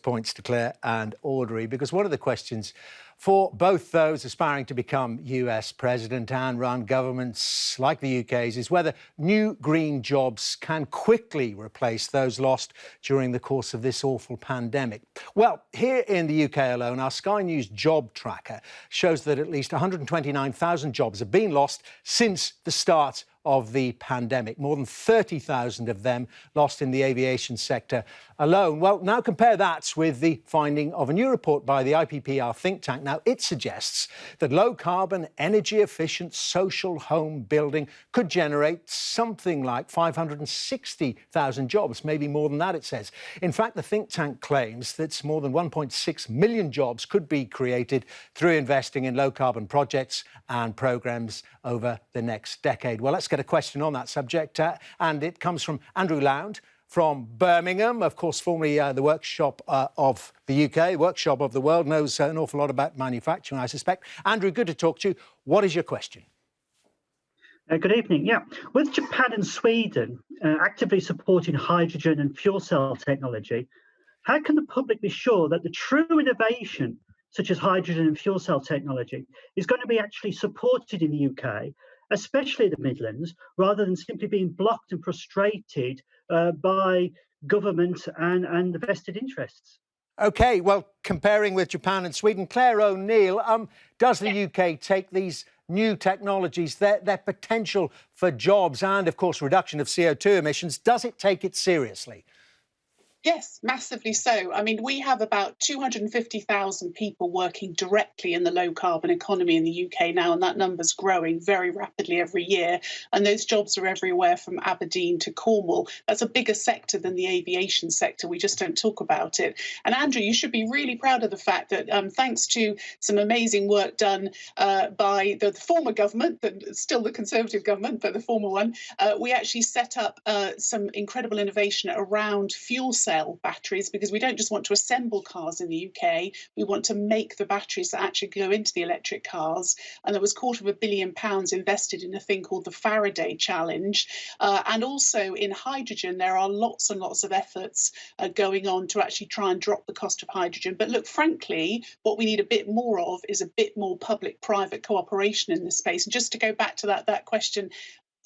points to Claire and Audrey, because one of the questions for both those aspiring to become US president and run governments like the UK's is whether new green jobs can quickly replace those lost during the course of this awful pandemic. Well, here in the UK alone, our Sky News job tracker shows that at least 129,000 jobs have been lost since the start of the pandemic. More than 30,000 of them lost in the aviation sector alone. Well, now compare that with the finding of a new report by the IPPR think tank. Now, it suggests that low-carbon, energy-efficient social home building could generate something like 560,000 jobs, maybe more than that, it says. In fact, the think tank claims that more than 1.6 million jobs could be created through investing in low-carbon projects and programmes over the next decade. Well, let's get a question on that subject, and it comes from Andrew Lound from Birmingham, of course, formerly the workshop of the UK, workshop of the world, knows an awful lot about manufacturing, I suspect. Andrew, good to talk to you. What is your question? Good evening. Yeah, with Japan and Sweden actively supporting hydrogen and fuel cell technology, how can the public be sure that the true innovation, such as hydrogen and fuel cell technology, is going to be actually supported in the UK, especially the Midlands, rather than simply being blocked and frustrated by government and the vested interests? OK, well, comparing with Japan and Sweden, Claire O'Neill, does the UK take these new technologies, their potential for jobs and, of course, reduction of CO2 emissions, does it take it seriously? Yes, massively so. I mean, we have about 250,000 people working directly in the low carbon economy in the UK now, and that number's growing very rapidly every year. And those jobs are everywhere from Aberdeen to Cornwall. That's a bigger sector than the aviation sector. We just don't talk about it. And Andrew, you should be really proud of the fact that thanks to some amazing work done by the former government, still the Conservative government, but the former one, we actually set up some incredible innovation around fuel cell batteries, because we don't just want to assemble cars in the UK, we want to make the batteries that actually go into the electric cars. And there was £250 million invested in a thing called the Faraday Challenge. And also in hydrogen, there are lots and lots of efforts going on to actually try and drop the cost of hydrogen. But look, frankly, what we need a bit more of is a bit more public-private cooperation in this space. And just to go back to that question,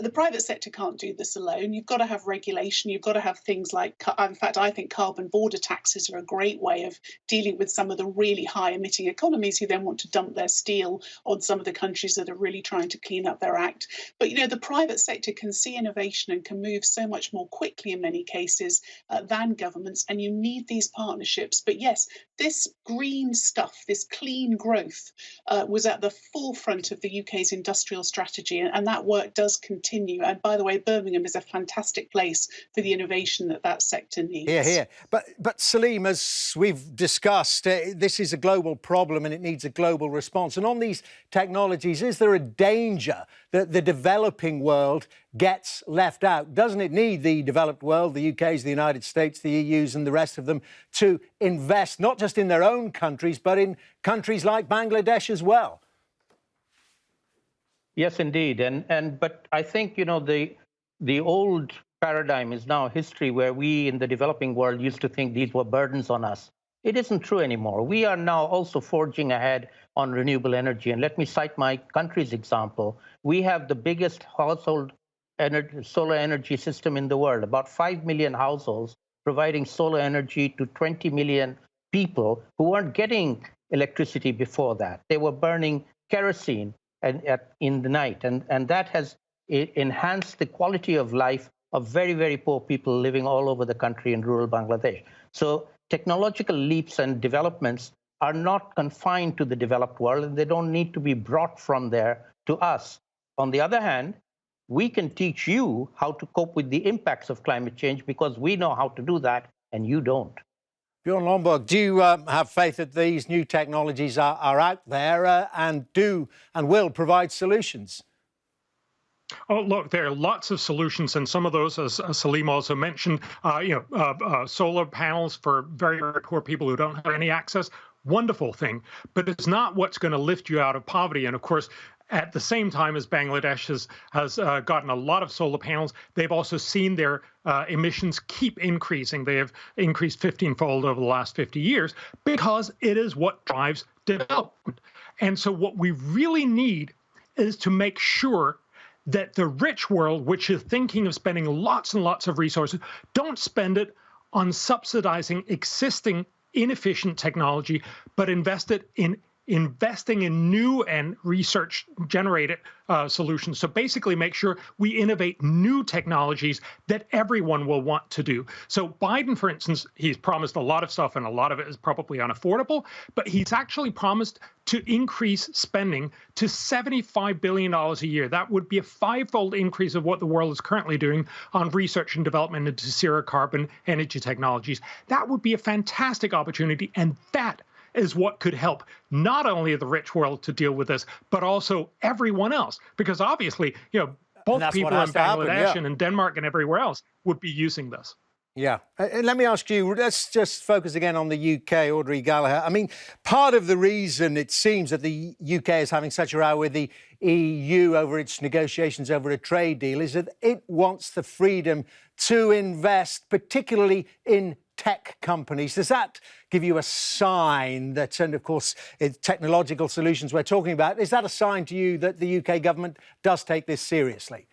the private sector can't do this alone. You've got to have regulation. You've got to have things like, in fact, I think carbon border taxes are a great way of dealing with some of the really high emitting economies who then want to dump their steel on some of the countries that are really trying to clean up their act. But, you know, the private sector can see innovation and can move so much more quickly in many cases than governments. And you need these partnerships. But yes, this green stuff, this clean growth was at the forefront of the UK's industrial strategy. And that work does continue. And by the way, Birmingham is a fantastic place for the innovation that sector needs. Here. But Saleem, as we've discussed, this is a global problem and it needs a global response. And on these technologies, is there a danger that the developing world gets left out? Doesn't it need the developed world, the UK's, the United States, the EU's and the rest of them, to invest not just in their own countries, but in countries like Bangladesh as well? Yes, indeed. But I think, you know, the old paradigm is now history, where we in the developing world used to think these were burdens on us. It isn't true anymore. We are now also forging ahead on renewable energy. And let me cite my country's example. We have the biggest household solar energy system in the world, about 5 million households providing solar energy to 20 million people who weren't getting electricity before that. They were burning kerosene in the night, and that has enhanced the quality of life of very, very poor people living all over the country in rural Bangladesh. So technological leaps and developments are not confined to the developed world, and they don't need to be brought from there to us. On the other hand, we can teach you how to cope with the impacts of climate change, because we know how to do that and you don't. Bjorn Lomborg, do you have faith that these new technologies are out there and will provide solutions? Oh, look, there are lots of solutions, and some of those, as Saleem also mentioned, solar panels for very, very poor people who don't have any access. Wonderful thing, but it's not what's going to lift you out of poverty. And of course, at the same time as Bangladesh has gotten a lot of solar panels, they've also seen their emissions keep increasing. They have increased 15-fold over the last 50 years because it is what drives development. And so what we really need is to make sure that the rich world, which is thinking of spending lots and lots of resources, don't spend it on subsidizing existing inefficient technology, but invest it in investing in new and research-generated solutions. So basically make sure we innovate new technologies that everyone will want to do. So Biden, for instance, he's promised a lot of stuff, and a lot of it is probably unaffordable, but he's actually promised to increase spending to $75 billion a year. That would be a 5-fold increase of what the world is currently doing on research and development into zero-carbon energy technologies. That would be a fantastic opportunity, and that is what could help not only the rich world to deal with this, but also everyone else. Because obviously, you know, both people in Bangladesh and in Denmark and everywhere else would be using this. Yeah. And let me ask you, let's just focus again on the UK, Audrey, Gallacher. I mean, part of the reason it seems that the UK is having such a row with the EU over its negotiations over a trade deal is that it wants the freedom to invest, particularly in tech companies. Does that give you a sign that, and of course, it's technological solutions we're talking about, is that a sign to you that the UK government does take this seriously?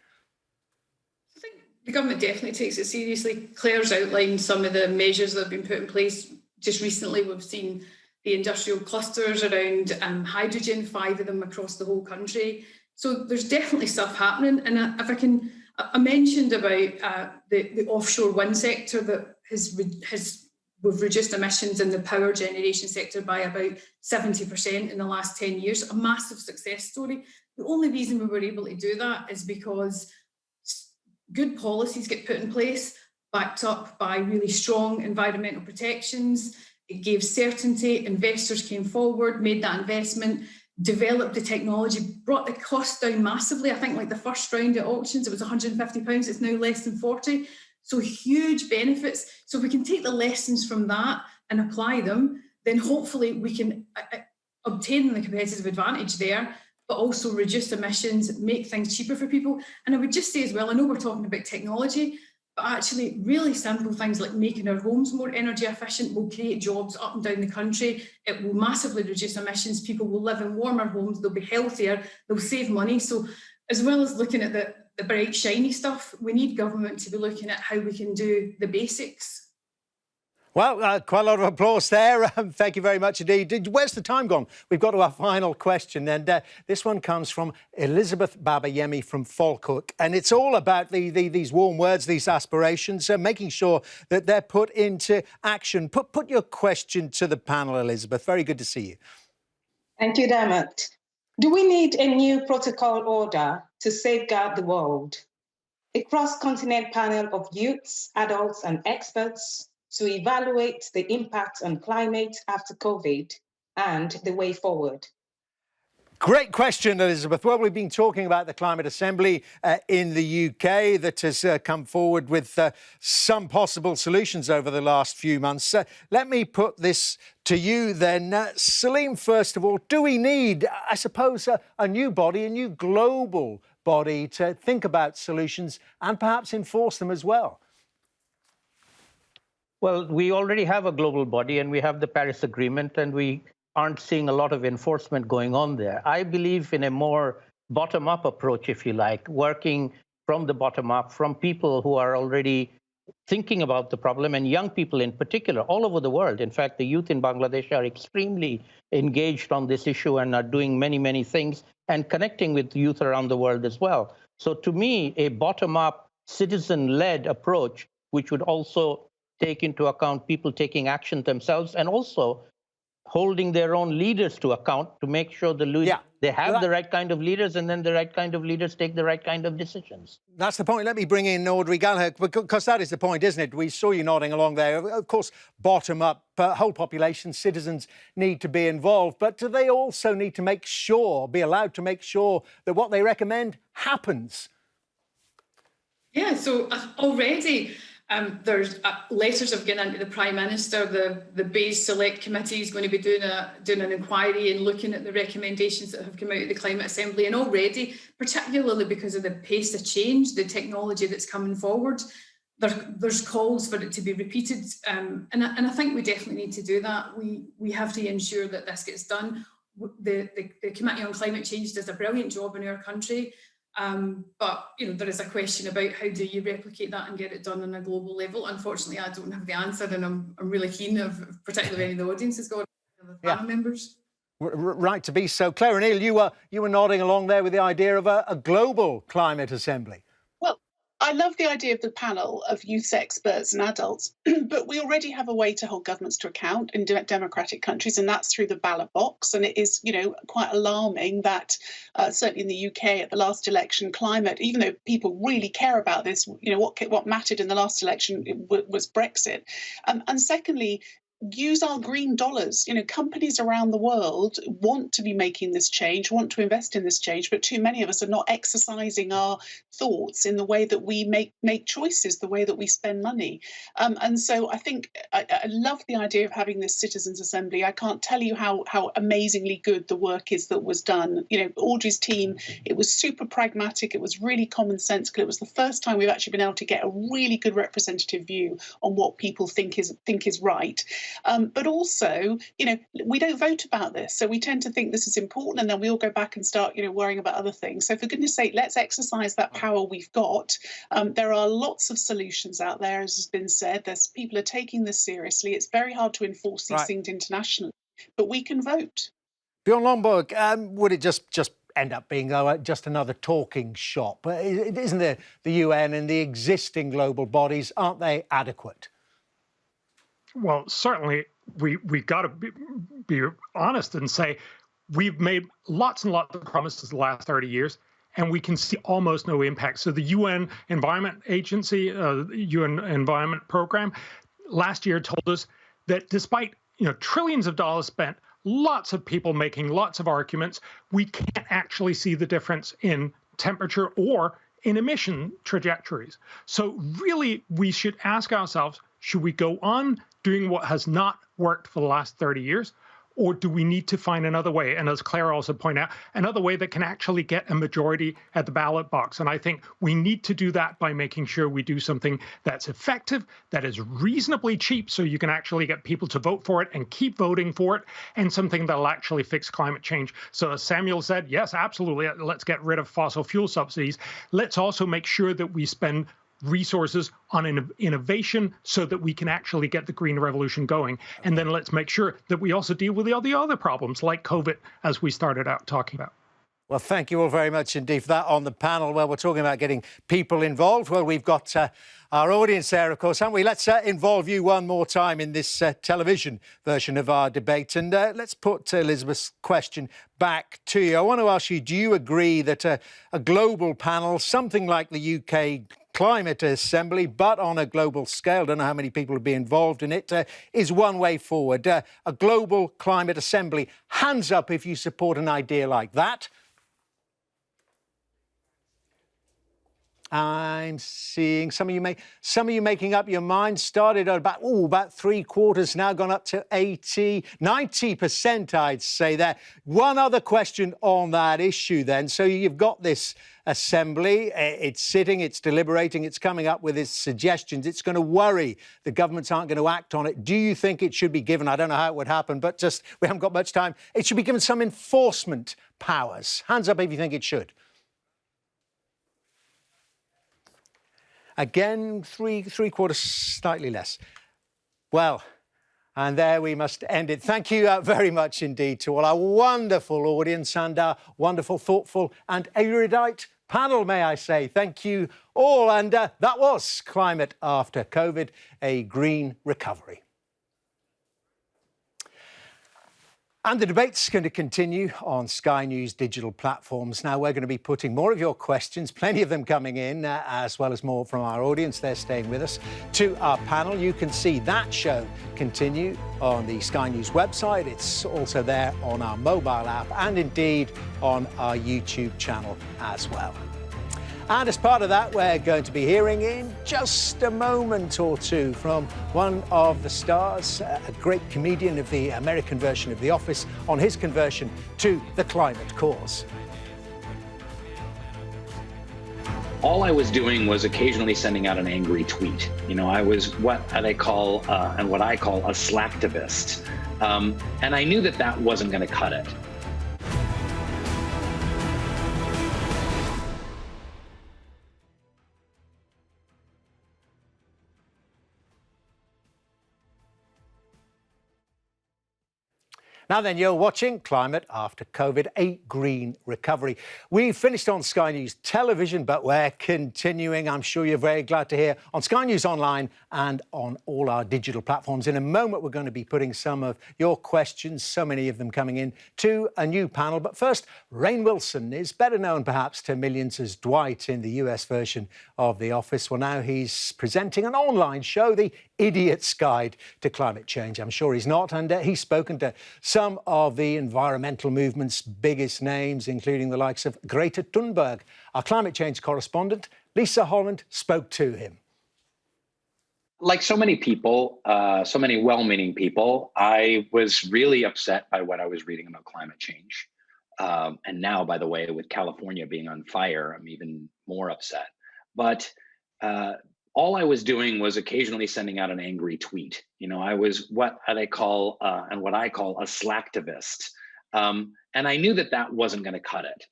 I think the government definitely takes it seriously. Claire's outlined some of the measures that have been put in place. Just recently, we've seen the industrial clusters around hydrogen, 5 of them across the whole country. So there's definitely stuff happening. And if I mentioned about the offshore wind sector that we've reduced emissions in the power generation sector by about 70% in the last 10 years, a massive success story. The only reason we were able to do that is because good policies get put in place, backed up by really strong environmental protections. It gave certainty, investors came forward, made that investment, developed the technology, brought the cost down massively. I think like the first round at auctions, it was £150, it's now less than 40. So huge benefits. So if we can take the lessons from that and apply them, then hopefully we can obtain the competitive advantage there, but also reduce emissions, make things cheaper for people. And I would just say as well, I know we're talking about technology, but actually really simple things like making our homes more energy efficient will create jobs up and down the country. It will massively reduce emissions. People will live in warmer homes, they'll be healthier, they'll save money. So as well as looking at the bright, shiny stuff, we need government to be looking at how we can do the basics. Well, quite a lot of applause there. Thank you very much indeed. Where's the time gone? We've got to our final question, and this one comes from Elizabeth Babayemi from Falkirk, and it's all about these warm words, these aspirations, making sure that they're put into action. Put your question to the panel, Elizabeth. Very good to see you. Thank you, Dermot. Do we need a new protocol order to safeguard the world? A cross-continent panel of youths, adults, and experts to evaluate the impact on climate after COVID and the way forward? Great question, Elizabeth. Well, we've been talking about the Climate Assembly in the UK that has come forward with some possible solutions over the last few months. Let me put this to you then. Saleem, first of all, do we need, I suppose, a new body, a new global body to think about solutions and perhaps enforce them as well? Well, we already have a global body and we have the Paris Agreement, and we aren't seeing a lot of enforcement going on there. I believe in a more bottom-up approach, if you like, working from the bottom up, from people who are already thinking about the problem, and young people in particular, all over the world. In fact, the youth in Bangladesh are extremely engaged on this issue and are doing many, many things and connecting with youth around the world as well. So to me, a bottom-up, citizen-led approach, which would also take into account people taking action themselves and also holding their own leaders to account to make sure they have the right kind of leaders, and then the right kind of leaders take the right kind of decisions. That's the point. Let me bring in Audrey Gallacher, because that is the point, isn't it? We saw you nodding along there. Of course, bottom up, whole population, citizens need to be involved, but do they also need to make sure, be allowed to make sure that what they recommend happens? Yeah, so already there's letters have gone into the Prime Minister. The Bayes Select Committee is going to be doing an inquiry and looking at the recommendations that have come out of the Climate Assembly. And already, particularly because of the pace of change, the technology that's coming forward, there's calls for it to be repeated. And I think we definitely need to do that. We have to ensure that this gets done. The Committee on Climate Change does a brilliant job in our country. But there is a question about how do you replicate that and get it done on a global level. Unfortunately, I don't have the answer, and I'm really keen of particularly any of the audience has got the panel members. Right to be so. Claire O'Neill, you were nodding along there with the idea of a global climate assembly. Well, I love the idea of the panel of youth experts and adults, but we already have a way to hold governments to account in democratic countries, and that's through the ballot box. And it is, quite alarming that certainly in the UK at the last election, climate, even though people really care about this, what mattered in the last election was Brexit. And secondly, use our green dollars. Companies around the world want to be making this change, want to invest in this change, but too many of us are not exercising our thoughts in the way that we make choices, the way that we spend money. And so I think I love the idea of having this citizens' assembly. I can't tell you how amazingly good the work is that was done. Audrey's team, it was super pragmatic, it was really commonsensical. It was the first time we've actually been able to get a really good representative view on what people think is right. But also, we don't vote about this. So we tend to think this is important, and then we all go back and start, worrying about other things. So for goodness sake, let's exercise that power we've got. There are lots of solutions out there, as has been said. People are taking this seriously. It's very hard to enforce these things internationally, but we can vote. Bjorn Lomborg, would it just end up being just another talking shop? Isn't the UN and the existing global bodies, aren't they adequate? Well, certainly we got to be honest and say we've made lots and lots of promises the last 30 years, and we can see almost no impact. So the UN Environment Agency, UN Environment Program, last year told us that despite trillions of dollars spent, lots of people making lots of arguments, we can't actually see the difference in temperature or in emission trajectories. So really, we should ask ourselves, should we go on doing what has not worked for the last 30 years? Or do we need to find another way? And as Claire also pointed out, another way that can actually get a majority at the ballot box. And I think we need to do that by making sure we do something that's effective, that is reasonably cheap, so you can actually get people to vote for it and keep voting for it, and something that'll actually fix climate change. So as Samuel said, yes, absolutely, let's get rid of fossil fuel subsidies. Let's also make sure that we spend resources on innovation so that we can actually get the green revolution going. And then let's make sure that we also deal with all the other problems like COVID, as we started out talking about. Well, thank you all very much indeed for that on the panel where we're talking about getting people involved. Well, we've got our audience there, of course, haven't we? Let's involve you one more time in this television version of our debate. And let's put Elizabeth's question back to you. I want to ask you, do you agree that a global panel, something like the UK Climate Assembly, but on a global scale, don't know how many people would be involved in it, is one way forward? A global climate assembly. Hands up if you support an idea like that. I'm seeing some of you making up your mind. Started at about 3/4, now gone up to 80, 90%, I'd say there. One other question on that issue then. So you've got this assembly, it's sitting, it's deliberating, it's coming up with its suggestions. It's going to worry the governments aren't going to act on it. Do you think it should be given, I don't know how it would happen, but just, we haven't got much time, it should be given some enforcement powers? Hands up if you think it should. Again, three-quarters, slightly less. Well, and there we must end it. Thank you very much indeed to all our wonderful audience and our wonderful, thoughtful and erudite panel, may I say. Thank you all. And that was Climate After COVID, a green recovery. And the debate's going to continue on Sky News digital platforms. Now, we're going to be putting more of your questions, plenty of them coming in, as well as more from our audience. They're staying with us, to our panel. You can see that show continue on the Sky News website. It's also there on our mobile app and indeed on our YouTube channel as well. And as part of that, we're going to be hearing in just a moment or two from one of the stars, a great comedian of the American version of The Office, on his conversion to the climate cause. All I was doing was occasionally sending out an angry tweet. I was what I call a slacktivist. And I knew that wasn't going to cut it. Now then, you're watching Climate After COVID, a green recovery. We've finished on Sky News Television, but we're continuing, I'm sure you're very glad to hear, on Sky News Online and on all our digital platforms. In a moment, we're going to be putting some of your questions, so many of them coming in, to a new panel. But first, Rainn Wilson is better known perhaps to millions as Dwight in the US version of The Office. Well, now he's presenting an online show, The Idiot's Guide to Climate Change. I'm sure he's not, and he's spoken to some of the environmental movement's biggest names, including the likes of Greta Thunberg. Our climate change correspondent, Lisa Holland, spoke to him. Like so many people, so many well-meaning people, I was really upset by what I was reading about climate change. And now, by the way, with California being on fire, I'm even more upset. But all I was doing was occasionally sending out an angry tweet. I was what I call a slacktivist. And I knew that wasn't going to cut it.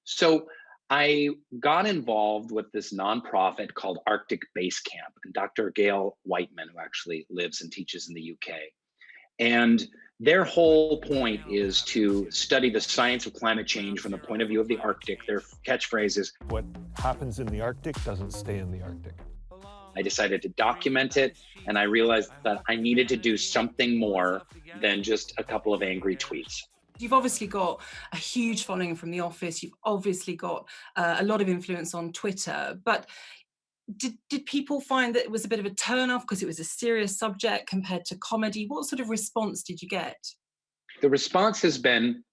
So I got involved with this nonprofit called Arctic Base Camp, and Dr. Gail Whiteman, who actually lives and teaches in the UK. And their whole point is to study the science of climate change from the point of view of the Arctic. Their catchphrase is, what happens in the Arctic doesn't stay in the Arctic. I decided to document it, and I realized that I needed to do something more than just a couple of angry tweets. You've obviously got a huge following from the office. You've obviously got a lot of influence on Twitter, but did people find that it was a bit of a turn-off because it was a serious subject compared to comedy? What sort of response did you get? The response has been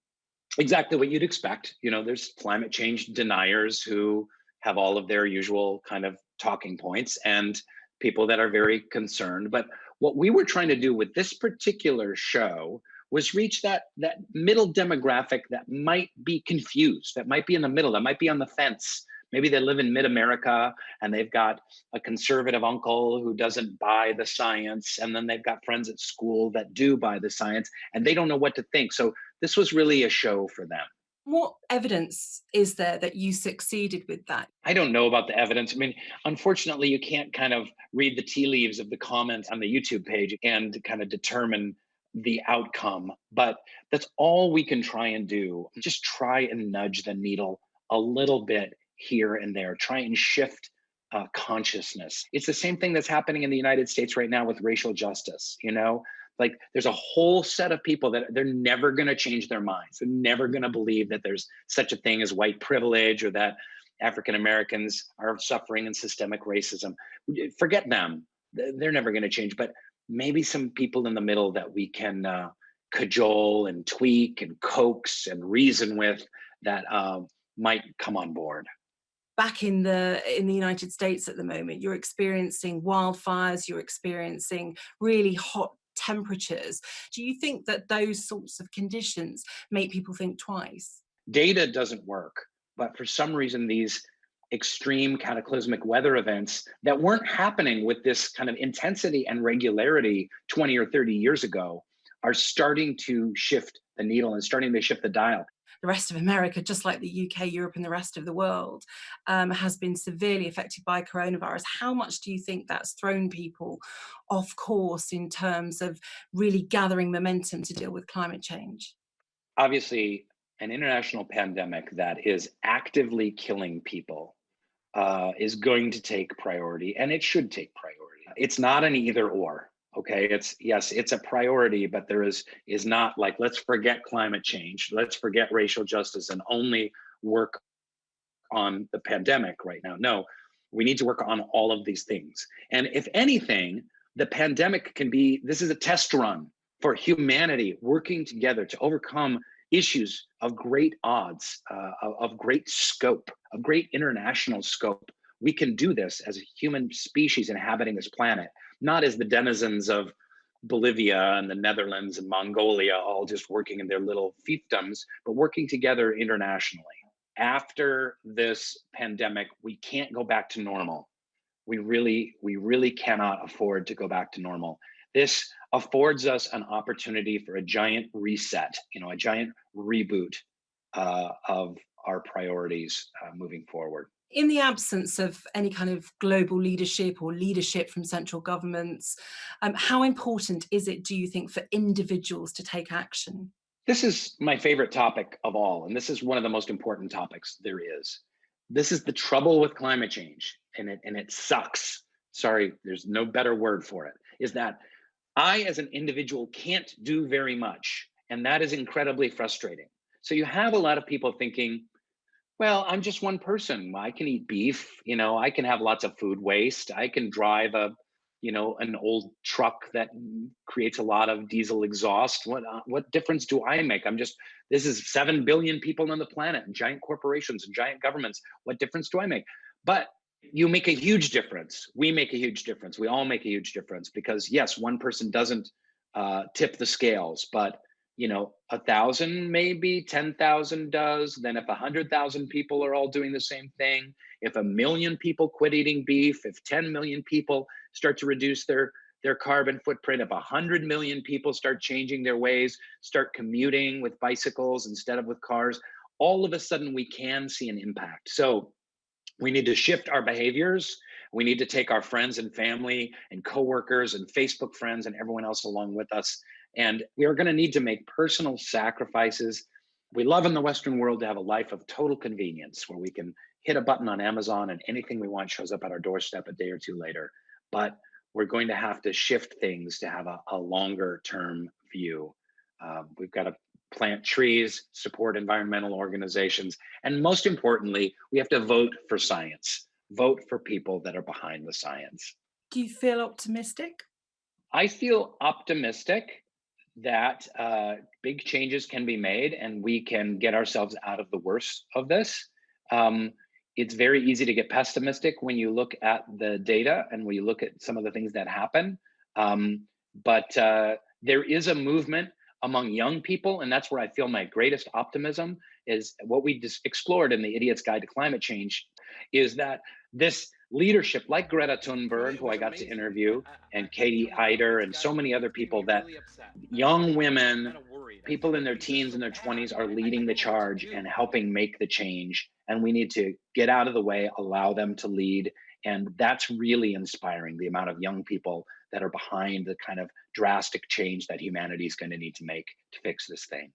exactly what you'd expect. You know, there's climate change deniers who have all of their usual kind of talking points and people that are very concerned. But what we were trying to do with this particular show was reach that middle demographic that might be confused, that might be in the middle, that might be on the fence. Maybe they live in mid-America and they've got a conservative uncle who doesn't buy the science, and then they've got friends at school that do buy the science, and they don't know what to think. So this was really a show for them. What evidence is there that you succeeded with that? I don't know about the evidence. I mean, unfortunately, you can't kind of read the tea leaves of the comments on the YouTube page and kind of determine the outcome, but that's all we can try and do. Just try and nudge the needle a little bit here and there, try and shift consciousness. It's the same thing that's happening in the United States right now with racial justice. You know, like there's a whole set of people that they're never going to change their minds. They're never going to believe that there's such a thing as white privilege or that African Americans are suffering in systemic racism. Forget them. They're never going to change. But maybe some people in the middle that we can cajole and tweak and coax and reason with that might come on board. Back in the United States at the moment, you're experiencing wildfires, you're experiencing really hot temperatures. Do you think that those sorts of conditions make people think twice? Data doesn't work, but for some reason, these extreme cataclysmic weather events that weren't happening with this kind of intensity and regularity 20 or 30 years ago are starting to shift the needle and starting to shift the dial. The rest of America, just like the UK, Europe, and the rest of the world, has been severely affected by coronavirus. How much do you think that's thrown people off course in terms of really gathering momentum to deal with climate change? Obviously, an international pandemic that is actively killing people is going to take priority, and it should take priority. It's not an either or. Okay, it's a priority, but there is not like, let's forget climate change, let's forget racial justice and only work on the pandemic right now. No, we need to work on all of these things. And if anything, the pandemic this is a test run for humanity working together to overcome issues of great odds, of great scope, of great international scope. We can do this as a human species inhabiting this planet, not as the denizens of Bolivia and the Netherlands and Mongolia, all just working in their little fiefdoms, but working together internationally. After this pandemic, we can't go back to normal. We really cannot afford to go back to normal. This affords us an opportunity for a giant reset, a giant reboot of our priorities moving forward. In the absence of any kind of global leadership or leadership from central governments, how important is it, do you think, for individuals to take action? This is my favorite topic of all, and this is one of the most important topics there is. This is the trouble with climate change, and it sucks. Sorry, there's no better word for it, is that I, as an individual, can't do very much, and that is incredibly frustrating. So you have a lot of people thinking, well, I'm just one person. I can eat beef, I can have lots of food waste. I can drive an old truck that creates a lot of diesel exhaust. What difference do I make? This is 7 billion people on the planet and giant corporations and giant governments. What difference do I make? But you make a huge difference. We make a huge difference. We all make a huge difference because yes, one person doesn't tip the scales, but 1,000, maybe 10,000 does. Then if 100,000 people are all doing the same thing, if 1 million people quit eating beef, if 10 million people start to reduce their carbon footprint, if 100 million people start changing their ways, start commuting with bicycles instead of with cars, all of a sudden we can see an impact. So we need to shift our behaviors. We need to take our friends and family and coworkers and Facebook friends and everyone else along with us. And we are going to need to make personal sacrifices. We love in the Western world to have a life of total convenience where we can hit a button on Amazon and anything we want shows up at our doorstep a day or two later. but we're going to have to shift things to have a longer term view. We've got to plant trees, support environmental organizations, and most importantly, we have to vote for science, vote for people that are behind the science. Do you feel optimistic? I feel optimistic that big changes can be made and we can get ourselves out of the worst of this. It's very easy to get pessimistic when you look at the data and when you look at some of the things that happen. But there is a movement among young people, and that's where I feel my greatest optimism is what we just explored in the Idiot's Guide to Climate Change, is that this leadership like Greta Thunberg, who I got to interview, and Katie Hyder, and so many other people, that young women, people in their teens and their 20s are leading the charge and helping make the change. And we need to get out of the way, allow them to lead. And that's really inspiring, the amount of young people that are behind the kind of drastic change that humanity is going to need to make to fix this thing.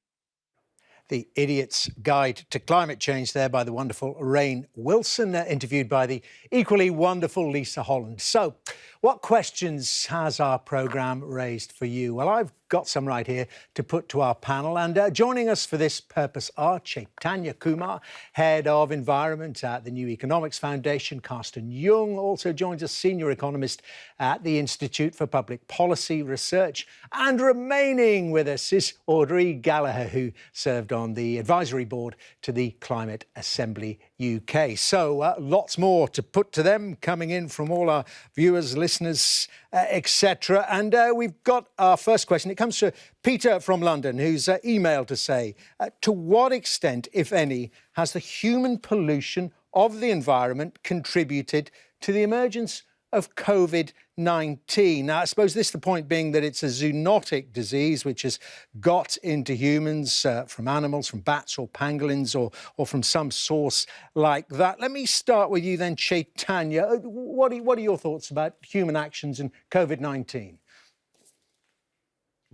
The Idiot's Guide to Climate Change there by the wonderful Rainn Wilson, interviewed by the equally wonderful Lisa Holland. So, what questions has our programme raised for you? Well, I've got some right here to put to our panel, and joining us for this purpose are Chaitanya Kumar, Head of Environment at the New Economics Foundation. Carsten Jung also joins us, Senior Economist at the Institute for Public Policy Research. And remaining with us is Audrey Gallacher, who served on the advisory board to the Climate Assembly UK. So lots more to put to them coming in from all our viewers, listeners, etc. And we've got our first question. It comes to Peter from London, who's emailed to say, to what extent, if any, has the human pollution of the environment contributed to the emergence of COVID-19? Now, I suppose the point being that it's a zoonotic disease which has got into humans from animals, from bats or pangolins or from some source like that. Let me start with you then, Chaitanya. What are your thoughts about human actions in COVID-19?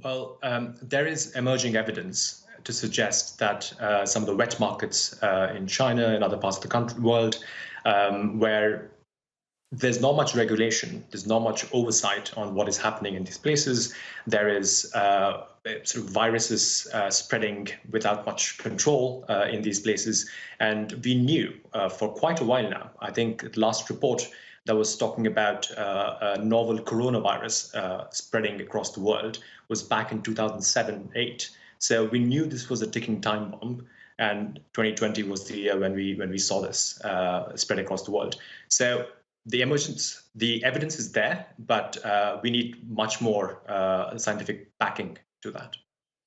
Well, there is emerging evidence to suggest that some of the wet markets in China and other parts of the world where there's not much regulation, there's not much oversight on what is happening in these places. There is sort of viruses spreading without much control in these places. And we knew for quite a while now, I think the last report that was talking about a novel coronavirus spreading across the world was back in 2007-8. So we knew this was a ticking time bomb. And 2020 was the year when we saw this spread across the world. So the evidence is there, but we need much more scientific backing to that.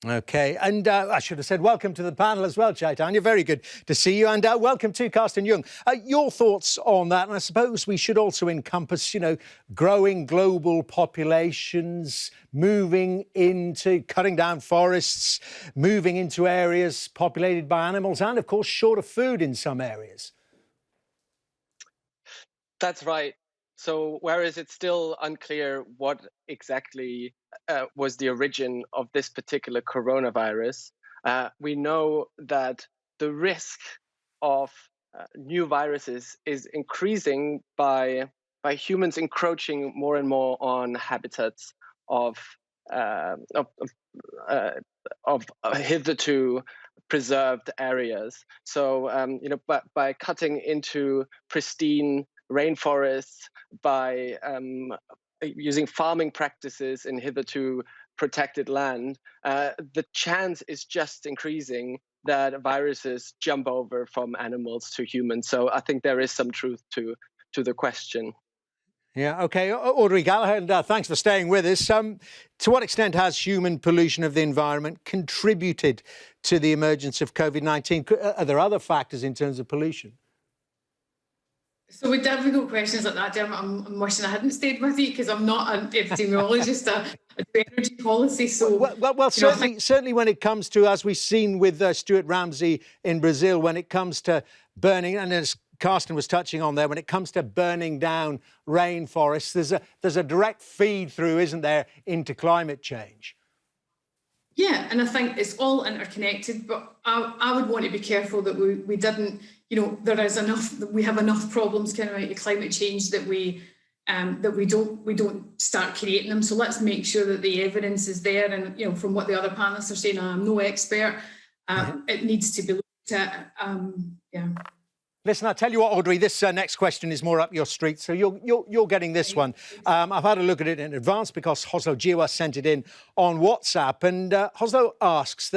OK, and I should have said welcome to the panel as well, Chaitanya. Very good to see you. And welcome to Carsten Jung. Your thoughts on that? And I suppose we should also encompass, growing global populations, moving into cutting down forests, moving into areas populated by animals, and, of course, short of food in some areas. That's right. So whereas it's still unclear what exactly was the origin of this particular coronavirus, we know that the risk of new viruses is increasing by humans encroaching more and more on habitats of hitherto preserved areas. So by cutting into pristine rainforests, by using farming practices in hitherto protected land, the chance is just increasing that viruses jump over from animals to humans. So I think there is some truth to the question. Yeah, OK. Audrey Gallacher, and thanks for staying with us. To what extent has human pollution of the environment contributed to the emergence of COVID-19? Are there other factors in terms of pollution? So with difficult questions like that, Dermot, I'm wishing I hadn't stayed with you because I'm not an epidemiologist, I do energy policy. So well certainly when it comes to, as we've seen with Stuart Ramsey in Brazil, when it comes to burning, and as Carsten was touching on there, when it comes to burning down rainforests, there's a direct feed through, isn't there, into climate change? Yeah, and I think it's all interconnected, but I would want to be careful that we didn't, we have enough problems coming out of climate change that we that we don't start creating them. So let's make sure that the evidence is there. And from what the other panelists are saying, I'm no expert. It needs to be looked at. Yeah. Listen, I'll tell you what, Audrey, this next question is more up your street, so you're getting this one. I've had a look at it in advance because Hoslo Jiwa sent it in on WhatsApp, and Hoslo asks,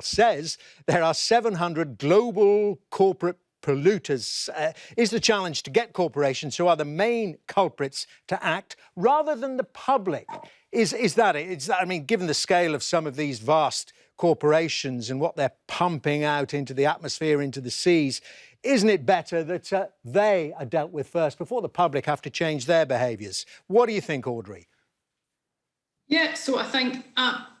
says there are 700 global corporate polluters. Is the challenge to get corporations who are the main culprits to act rather than the public? Is that it? I mean, given the scale of some of these vast corporations and what they're pumping out into the atmosphere, into the seas, isn't it better that they are dealt with first before the public have to change their behaviours? What do you think, Audrey? Yeah, so I think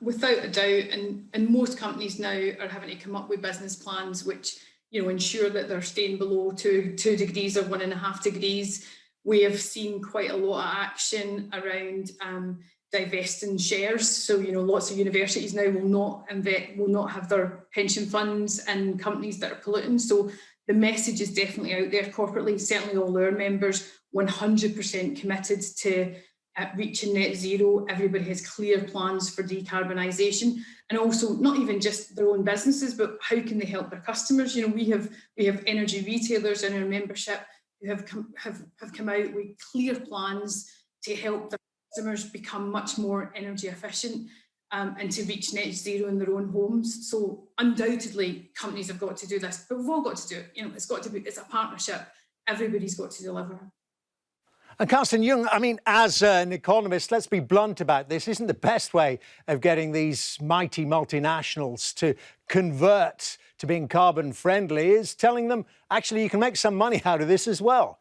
without a doubt, and most companies now are having to come up with business plans which ensure that they're staying below 2 degrees or 1.5 degrees. We have seen quite a lot of action around divesting shares. So lots of universities now will not have their pension funds in companies that are polluting. So the message is definitely out there corporately. Certainly all our members 100% committed to reaching net zero. Everybody has clear plans for decarbonisation, and also not even just their own businesses, but how can they help their customers? We have energy retailers in our membership who have come out with clear plans to help their customers become much more energy efficient and to reach net zero in their own homes. So undoubtedly companies have got to do this, but we've all got to do it. It's a partnership. Everybody's got to deliver. And Carsten Jung, I mean, as an economist, let's be blunt about this. Isn't the best way of getting these mighty multinationals to convert to being carbon friendly is telling them, actually, you can make some money out of this as well?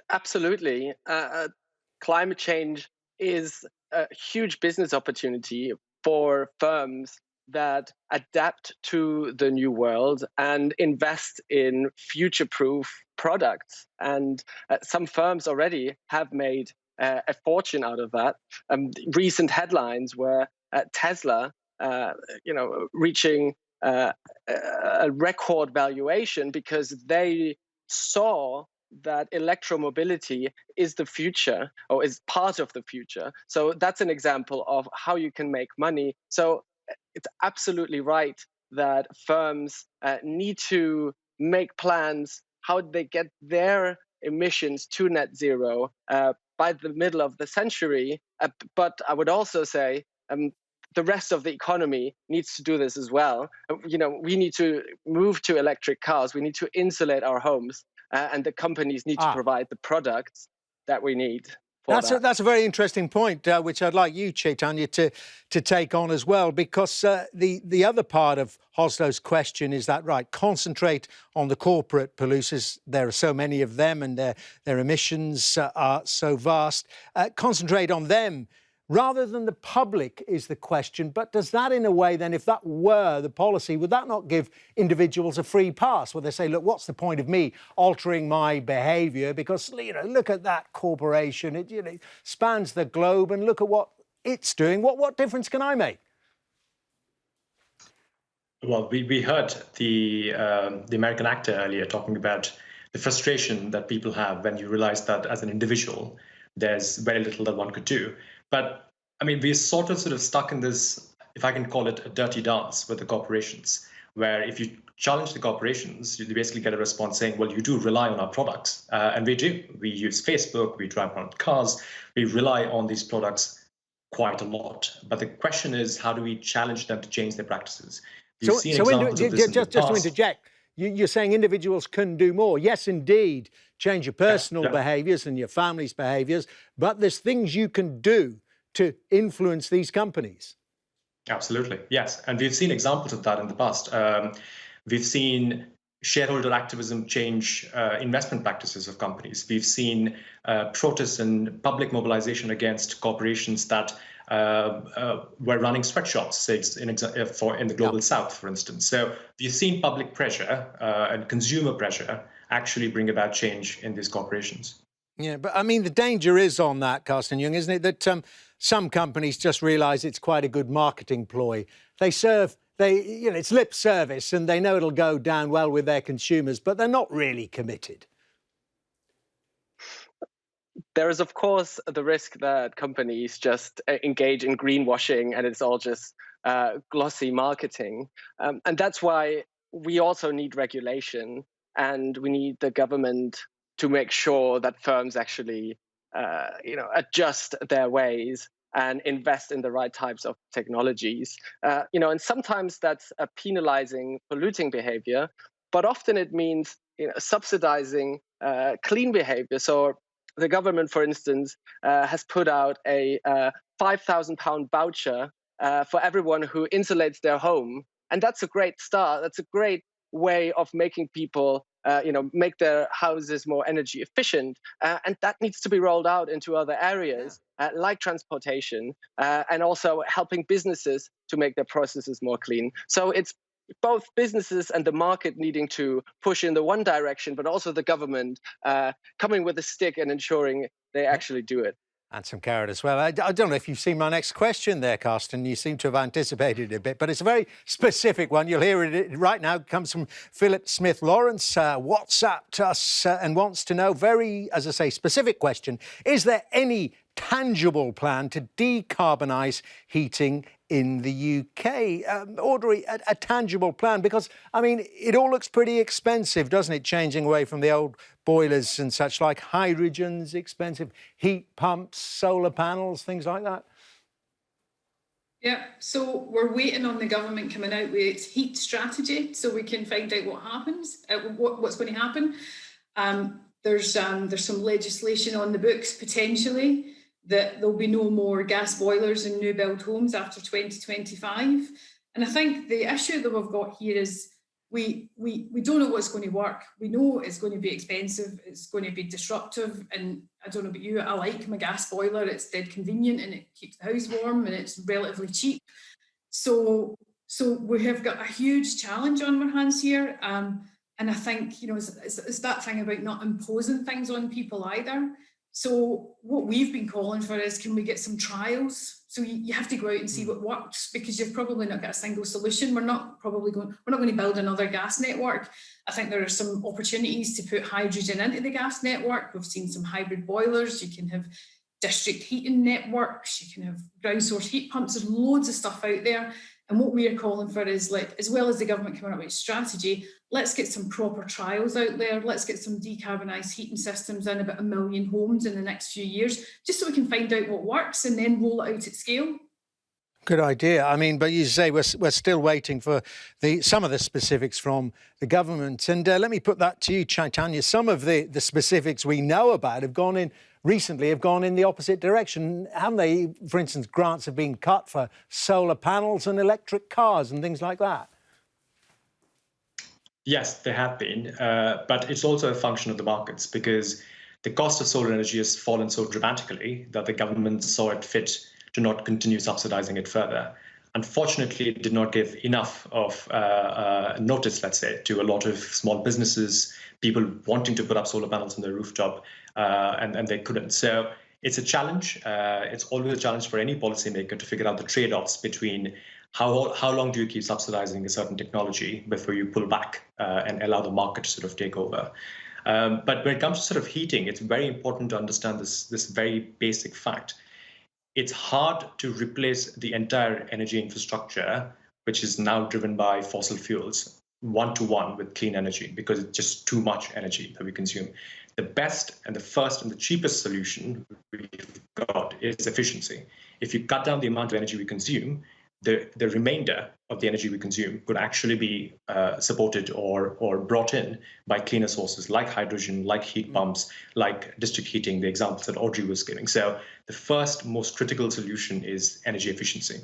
Absolutely. Climate change is a huge business opportunity for firms that adapt to the new world and invest in future-proof products. And some firms already have made a fortune out of that. Recent headlines were Tesla, reaching a record valuation because they saw that electromobility is the future, or is part of the future. So that's an example of how you can make money. So it's absolutely right that firms need to make plans how they get their emissions to net zero by the middle of the century. But I would also say the rest of the economy needs to do this as well. We need to move to electric cars. We need to insulate our homes. And the companies need to provide the products that we need. That's a very interesting point, which I'd like you, Chaitanya, to take on as well, because the other part of Hoslo's question is that, right, concentrate on the corporate polluters. There are so many of them and their emissions are so vast. Concentrate on them rather than the public is the question. But does that, in a way, then, if that were the policy, would that not give individuals a free pass where they say, look, what's the point of me altering my behaviour? Because, look at that corporation. It spans the globe and look at what it's doing. What difference can I make? Well, we heard the American actor earlier talking about the frustration that people have when you realize that as an individual, there's very little that one could do. But I mean, we're sort of stuck in this, if I can call it a dirty dance with the corporations, where if you challenge the corporations, you basically get a response saying, well, you do rely on our products. And we do. We use Facebook, we drive around cars, we rely on these products quite a lot. But the question is, how do we challenge them to change their practices? Just to interject, you're saying individuals can do more. Yes, indeed, change your personal behaviours and your family's behaviours, but there's things you can do to influence these companies. Absolutely, yes. And we've seen examples of that in the past. We've seen shareholder activism change investment practices of companies. We've seen protests and public mobilization against corporations that were running sweatshops, say in the global south, for instance. So we've seen public pressure and consumer pressure actually bring about change in these corporations. Yeah, but I mean, the danger is on that, Carsten Jung, isn't it? That some companies just realise it's quite a good marketing ploy. It's lip service and they know it'll go down well with their consumers, but they're not really committed. there is, of course, the risk that companies just engage in greenwashing and it's all just glossy marketing. And that's why we also need regulation, and we need the government to make sure that firms actually adjust their ways and invest in the right types of technologies. And sometimes that's penalizing polluting behavior, but often it means subsidizing clean behavior. So the government, for instance, has put out a £5,000 voucher for everyone who insulates their home. And that's a great start. That's a great way of making people make their houses more energy efficient. And that needs to be rolled out into other areas like transportation and also helping businesses to make their processes more clean. So it's both businesses and the market needing to push in the one direction, but also the government coming with a stick and ensuring they actually do it. And some carrot as well. I don't know if you've seen my next question there, Carsten. You seem to have anticipated it a bit, but it's a very specific one. You'll hear it right now. It comes from Philip Smith Lawrence, WhatsApped us and wants to know, very, as I say, specific question. Is there any tangible plan to decarbonise heating in the UK? Audrey, a tangible plan? Because, I mean, it all looks pretty expensive, doesn't it? Changing away from the old boilers and such, like hydrogen's expensive, heat pumps, solar panels, things like that. Yeah, so we're waiting on the government coming out with its heat strategy so we can find out what happens, what's going to happen. There's some legislation on the books potentially that there'll be no more gas boilers in new build homes after 2025. And I think the issue that we've got here is we don't know what's going to work. We know it's going to be expensive, it's going to be disruptive, and I don't know about you, I like my gas boiler, it's dead convenient and it keeps the house warm and it's relatively cheap. So we have got a huge challenge on our hands here. And I think, it's that thing about not imposing things on people either. So what we've been calling for is, can we get some trials? So you have to go out and see what works, because you've probably not got a single solution. We're not going to build another gas network. I think there are some opportunities to put hydrogen into the gas network. We've seen some hybrid boilers. You can have district heating networks. You can have ground source heat pumps. There's loads of stuff out there. And what we are calling for is, like, as well as the government coming up with a strategy, let's get some proper trials out there. Let's get some decarbonised heating systems in about 1 million homes in the next few years, just so we can find out what works and then roll it out at scale. Good idea. I mean, but you say we're still waiting for some of the specifics from the government. And let me put that to you, Chaitanya. Some of the specifics we know about have gone in the opposite direction, haven't they? For instance, grants have been cut for solar panels and electric cars and things like that. Yes, they have been, but it's also a function of the markets, because the cost of solar energy has fallen so dramatically that the government saw it fit to not continue subsidizing it further. Unfortunately, it did not give enough of notice, let's say, to a lot of small businesses, people wanting to put up solar panels on their rooftop, and they couldn't. So it's a challenge. It's always a challenge for any policymaker to figure out the trade-offs between how long do you keep subsidizing a certain technology before you pull back and allow the market to sort of take over. But when it comes to sort of heating, it's very important to understand this very basic fact. It's hard to replace the entire energy infrastructure, which is now driven by fossil fuels, one-to-one with clean energy, because it's just too much energy that we consume. The best and the first and the cheapest solution we've got is efficiency. If you cut down the amount of energy we consume, the remainder of the energy we consume could actually be supported or brought in by cleaner sources like hydrogen, like heat pumps, like district heating, the examples that Audrey was giving. So the first most critical solution is energy efficiency.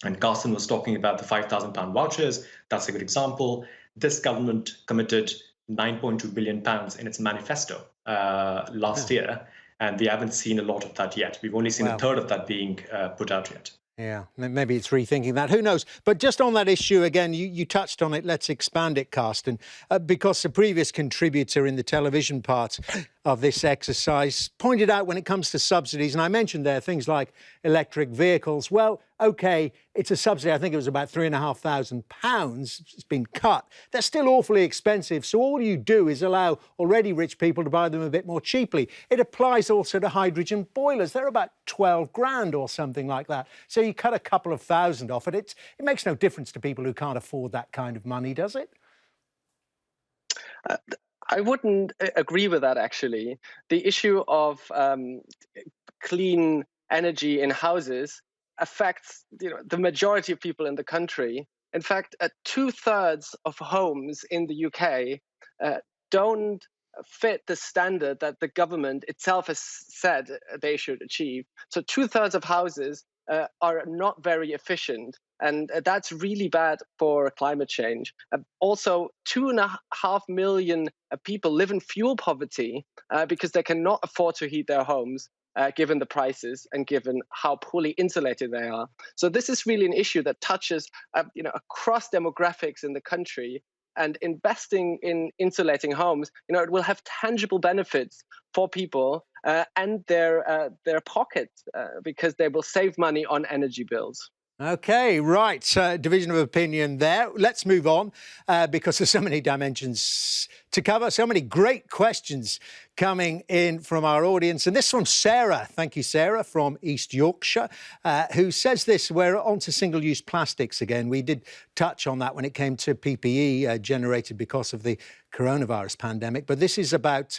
And Carsten was talking about the £5,000 vouchers. That's a good example. This government committed £9.2 billion in its manifesto last year, and we haven't seen a lot of that yet. We've only seen a third of that being put out yet. Yeah, maybe it's rethinking that. Who knows? But just on that issue again, you touched on it. Let's expand it, Carsten, because the previous contributor in the television part of this exercise, pointed out when it comes to subsidies, and I mentioned there things like electric vehicles. Well, OK, it's a subsidy. I think it was about £3,500. It's been cut. They're still awfully expensive. So all you do is allow already rich people to buy them a bit more cheaply. It applies also to hydrogen boilers. They're about 12 grand or something like that. So you cut a couple of thousand off it. It makes no difference to people who can't afford that kind of money, does it? I wouldn't agree with that, actually. The issue of clean energy in houses affects the majority of people in the country. In fact, 2/3 of homes in the UK don't fit the standard that the government itself has said they should achieve. So 2/3 of houses are not very efficient. And that's really bad for climate change. Also, 2.5 million people live in fuel poverty because they cannot afford to heat their homes, given the prices and given how poorly insulated they are. So this is really an issue that touches across demographics in the country. And investing in insulating homes, it will have tangible benefits for people and their pockets because they will save money on energy bills. OK, right. Division of opinion there. Let's move on because there's so many dimensions to cover, so many great questions coming in from our audience. And this from Sarah. Thank you, Sarah, from East Yorkshire, who says this. We're on to single-use plastics again. We did touch on that when it came to PPE generated because of the coronavirus pandemic. But this is about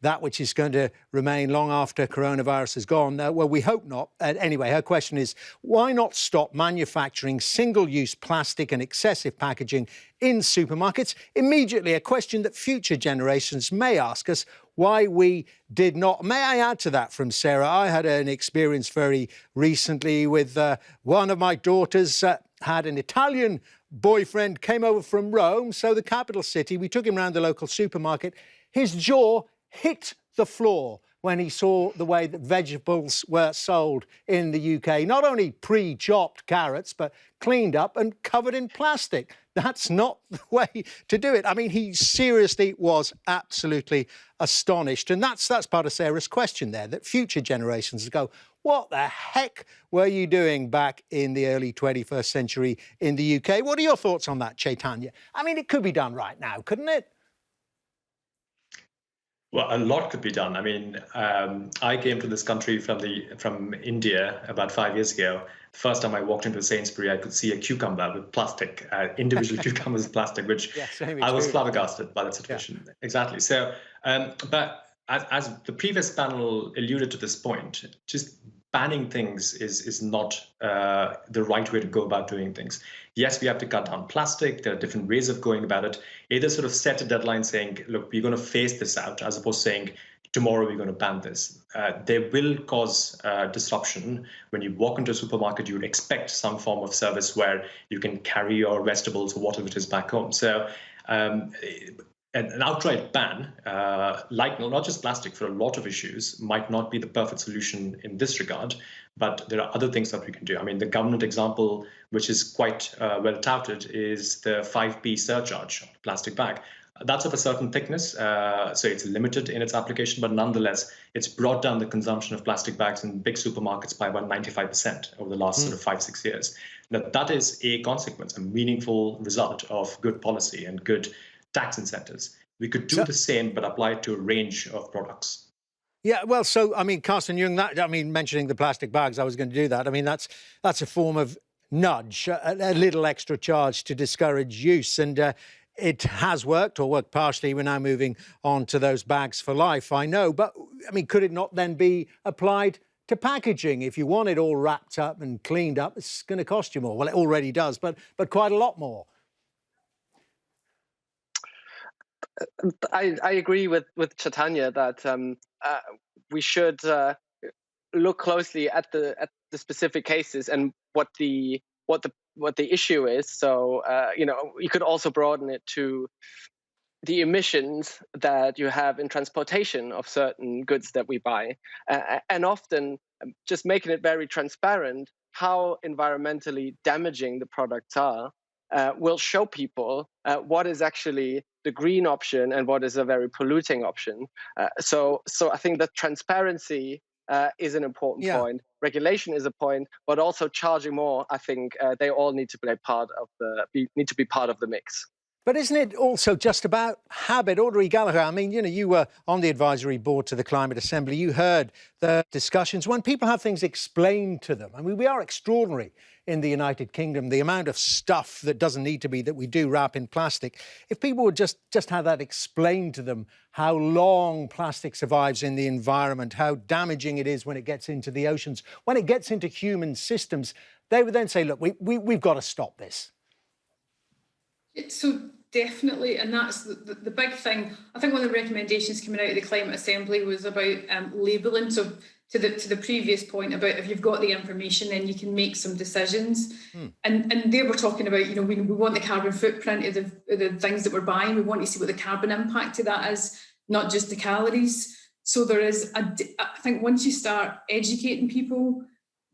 that which is going to remain long after coronavirus is gone. Well, we hope not. Anyway, her question is, why not stop manufacturing single-use plastic and excessive packaging in supermarkets? Immediately, a question that future generations may ask us why we did not. May I add to that from Sarah? I had an experience very recently with one of my daughters had an Italian boyfriend, came over from Rome, so the capital city. We took him around the local supermarket. His jaw hit the floor when he saw the way that vegetables were sold in the UK. Not only pre-chopped carrots, but cleaned up and covered in plastic. That's not the way to do it. I mean, he seriously was absolutely astonished. And that's part of Sarah's question there, that future generations go, what the heck were you doing back in the early 21st century in the UK? What are your thoughts on that, Chaitanya? I mean, it could be done right now, couldn't it? Well, a lot could be done. I mean, I came to this country from India about 5 years ago. The first time I walked into Sainsbury, I could see a cucumber with plastic, individual cucumbers with plastic, which I was flabbergasted by that situation. Yeah. Exactly. So, but as the previous panel alluded to this point, just banning things is not the right way to go about doing things. Yes, we have to cut down plastic. There are different ways of going about it. Either sort of set a deadline saying, look, we're going to phase this out, as opposed to saying, tomorrow we're going to ban this. They will cause disruption. When you walk into a supermarket, you would expect some form of service where you can carry your vegetables or whatever it is back home. So an outright ban, like not just plastic, for a lot of issues, might not be the perfect solution in this regard, but there are other things that we can do. I mean, the government example, which is quite well touted, is the 5p surcharge on a plastic bag. That's of a certain thickness, so it's limited in its application, but nonetheless, it's brought down the consumption of plastic bags in big supermarkets by about 95% over the last sort of 5-6 years. Now, that is a consequence, a meaningful result of good policy and good tax incentives. We could do the same, but apply it to a range of products. Yeah, well, so, I mean, Carsten Jung, mentioning the plastic bags, I was going to do that. I mean, that's a form of nudge, a little extra charge to discourage use. And it has worked, or worked partially. We're now moving on to those bags for life, I know. But, I mean, could it not then be applied to packaging? If you want it all wrapped up and cleaned up, it's going to cost you more. Well, it already does, but quite a lot more. I agree with Chaitanya that we should look closely at the specific cases and what the issue is. So you could also broaden it to the emissions that you have in transportation of certain goods that we buy, and often just making it very transparent how environmentally damaging the products are. will show people what is actually the green option and what is a very polluting option. So I think that transparency is an important point. Regulation is a point, but also charging more. I think they all need to play part of need to be part of the mix. But isn't it also just about habit? Audrey Gallacher, I mean, you were on the advisory board to the Climate Assembly. You heard the discussions. When people have things explained to them, I mean, we are extraordinary in the United Kingdom, the amount of stuff that doesn't need to be that we do wrap in plastic. If people would just have that explained to them, how long plastic survives in the environment, how damaging it is when it gets into the oceans, when it gets into human systems, they would then say, look, we've got to stop this. So definitely, and that's the big thing. I think one of the recommendations coming out of the Climate Assembly was about labelling. So to the previous point about if you've got the information, then you can make some decisions. And they were talking about, we want the carbon footprint of the things that we're buying. We want to see what the carbon impact of that is, not just the calories. So there is, I think once you start educating people,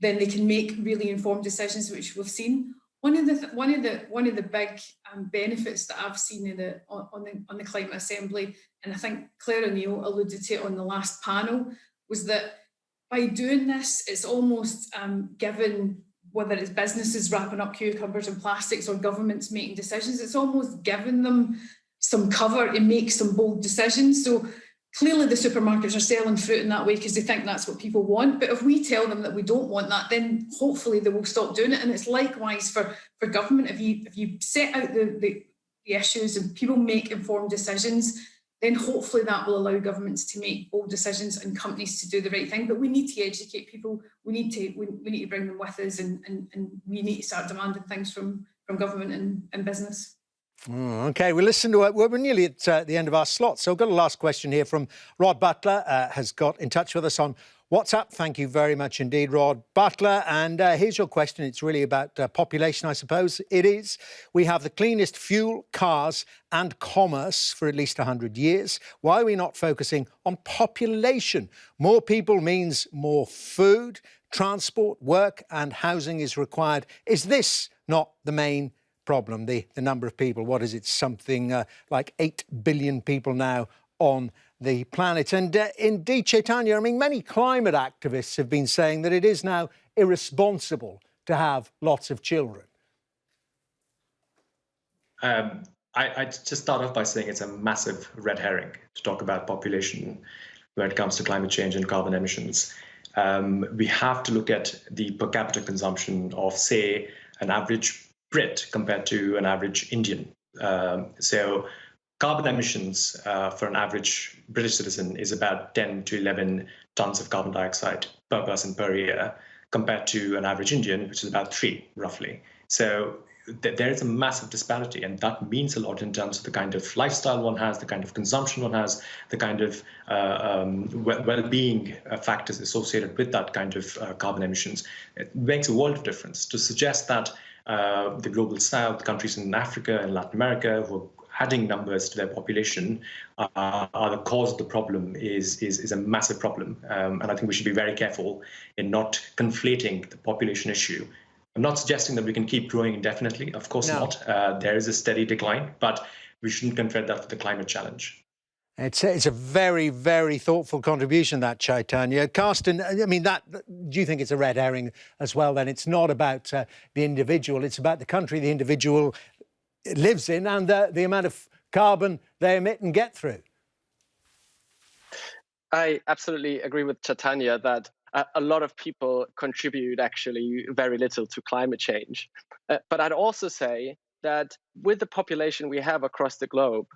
then they can make really informed decisions, which we've seen. One of the big benefits that I've seen on the Climate Assembly, and I think Claire O'Neill alluded to it on the last panel, was that by doing this, it's almost given, whether it's businesses wrapping up cucumbers and plastics or governments making decisions, it's almost given them some cover to make some bold decisions. So clearly the supermarkets are selling fruit in that way because they think that's what people want. But if we tell them that we don't want that, then hopefully they will stop doing it. And it's likewise for government. If you set out the issues and people make informed decisions, then hopefully that will allow governments to make bold decisions and companies to do the right thing. But we need to educate people. We need to bring them with us, and we need to start demanding things from government and business. OK, we listen to it. We're nearly at the end of our slot. So I've got a last question here from Rod Butler, has got in touch with us on WhatsApp. Thank you very much indeed, Rod Butler. And here's your question. It's really about population, I suppose. It is. We have the cleanest fuel, cars and commerce for at least 100 years. Why are we not focusing on population? More people means more food, transport, work and housing is required. Is this not the main problem, the number of people? What is it? Something like 8 billion people now on the planet. And indeed, Chaitanya, I mean, many climate activists have been saying that it is now irresponsible to have lots of children. I just start off by saying it's a massive red herring to talk about population when it comes to climate change and carbon emissions. We have to look at the per capita consumption of, say, an average Brit compared to an average Indian. So carbon emissions for an average British citizen is about 10 to 11 tons of carbon dioxide per person per year, compared to an average Indian, which is about 3, roughly. So there is a massive disparity, and that means a lot in terms of the kind of lifestyle one has, the kind of consumption one has, the kind of well-being factors associated with that kind of carbon emissions. It makes a world of difference. To suggest that the global south, countries in Africa and Latin America who are adding numbers to their population are the cause of the problem is a massive problem. And I think we should be very careful in not conflating the population issue. I'm not suggesting that we can keep growing indefinitely. Of course not. There is a steady decline, but we shouldn't conflate that with the climate challenge. It's a very, very thoughtful contribution, that, Chaitanya. Carsten, I mean, do you think it's a red herring as well, then? It's not about the individual, it's about the country the individual lives in and the amount of carbon they emit and get through. I absolutely agree with Chaitanya that a lot of people contribute actually very little to climate change. But I'd also say that with the population we have across the globe,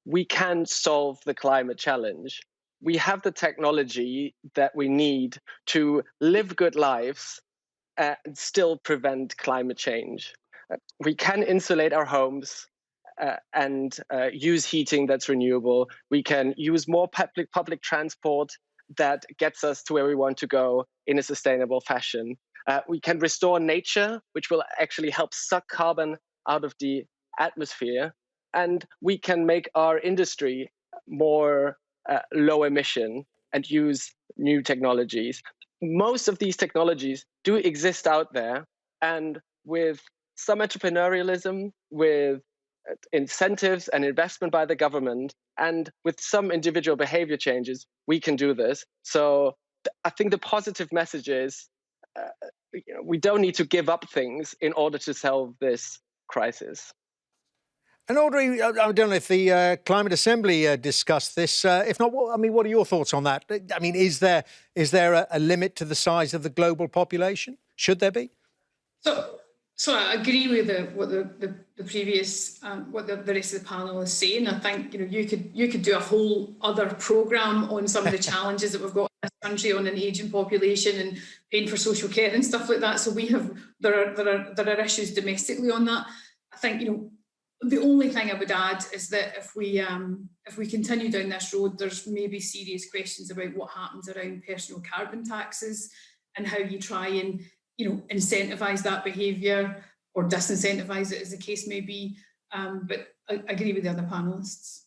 we can solve the climate challenge. We have the technology that we need to live good lives and still prevent climate change. We can insulate our homes and use heating that's renewable. We can use more public transport that gets us to where we want to go in a sustainable fashion. We can restore nature, which will actually help suck carbon out of the atmosphere. And we can make our industry more low emission and use new technologies. Most of these technologies do exist out there. And with some entrepreneurialism, with incentives and investment by the government, and with some individual behavior changes, we can do this. So I think the positive message is we don't need to give up things in order to solve this crisis. And Audrey, I don't know if the Climate Assembly discussed this. If not, I mean, what are your thoughts on that? I mean, is there a limit to the size of the global population? Should there be? So I agree with what the previous what the rest of the panel is saying. I think you could do a whole other programme on some of the challenges that we've got in this country on an ageing population and paying for social care and stuff like that. So there are issues domestically on that. I think the only thing I would add is that if we continue down this road, there's maybe serious questions about what happens around personal carbon taxes and how you try and incentivise that behaviour or disincentivise it, as the case may be. But I agree with the other panellists.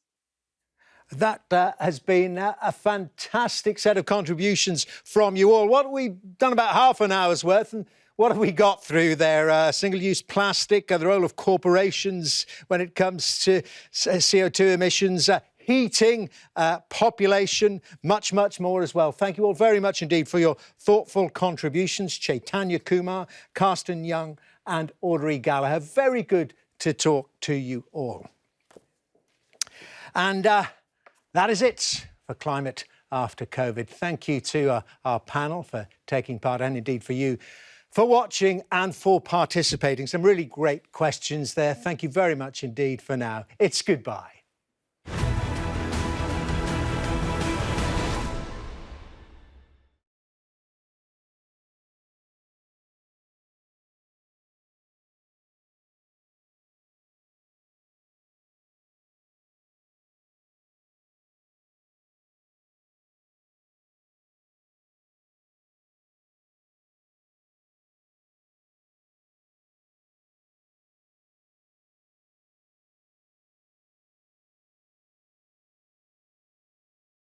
That has been a fantastic set of contributions from you all. What we've done about half an hour's worth, and what have we got through there? Single-use plastic, the role of corporations when it comes to CO2 emissions, heating, population, much, much more as well. Thank you all very much indeed for your thoughtful contributions. Chaitanya Kumar, Karsten Young and Audrey Gallacher. Very good to talk to you all. And that is it for Climate After COVID. Thank you to our panel for taking part, and indeed for you for watching and for participating. Some really great questions there. Thank you very much indeed for now. It's goodbye.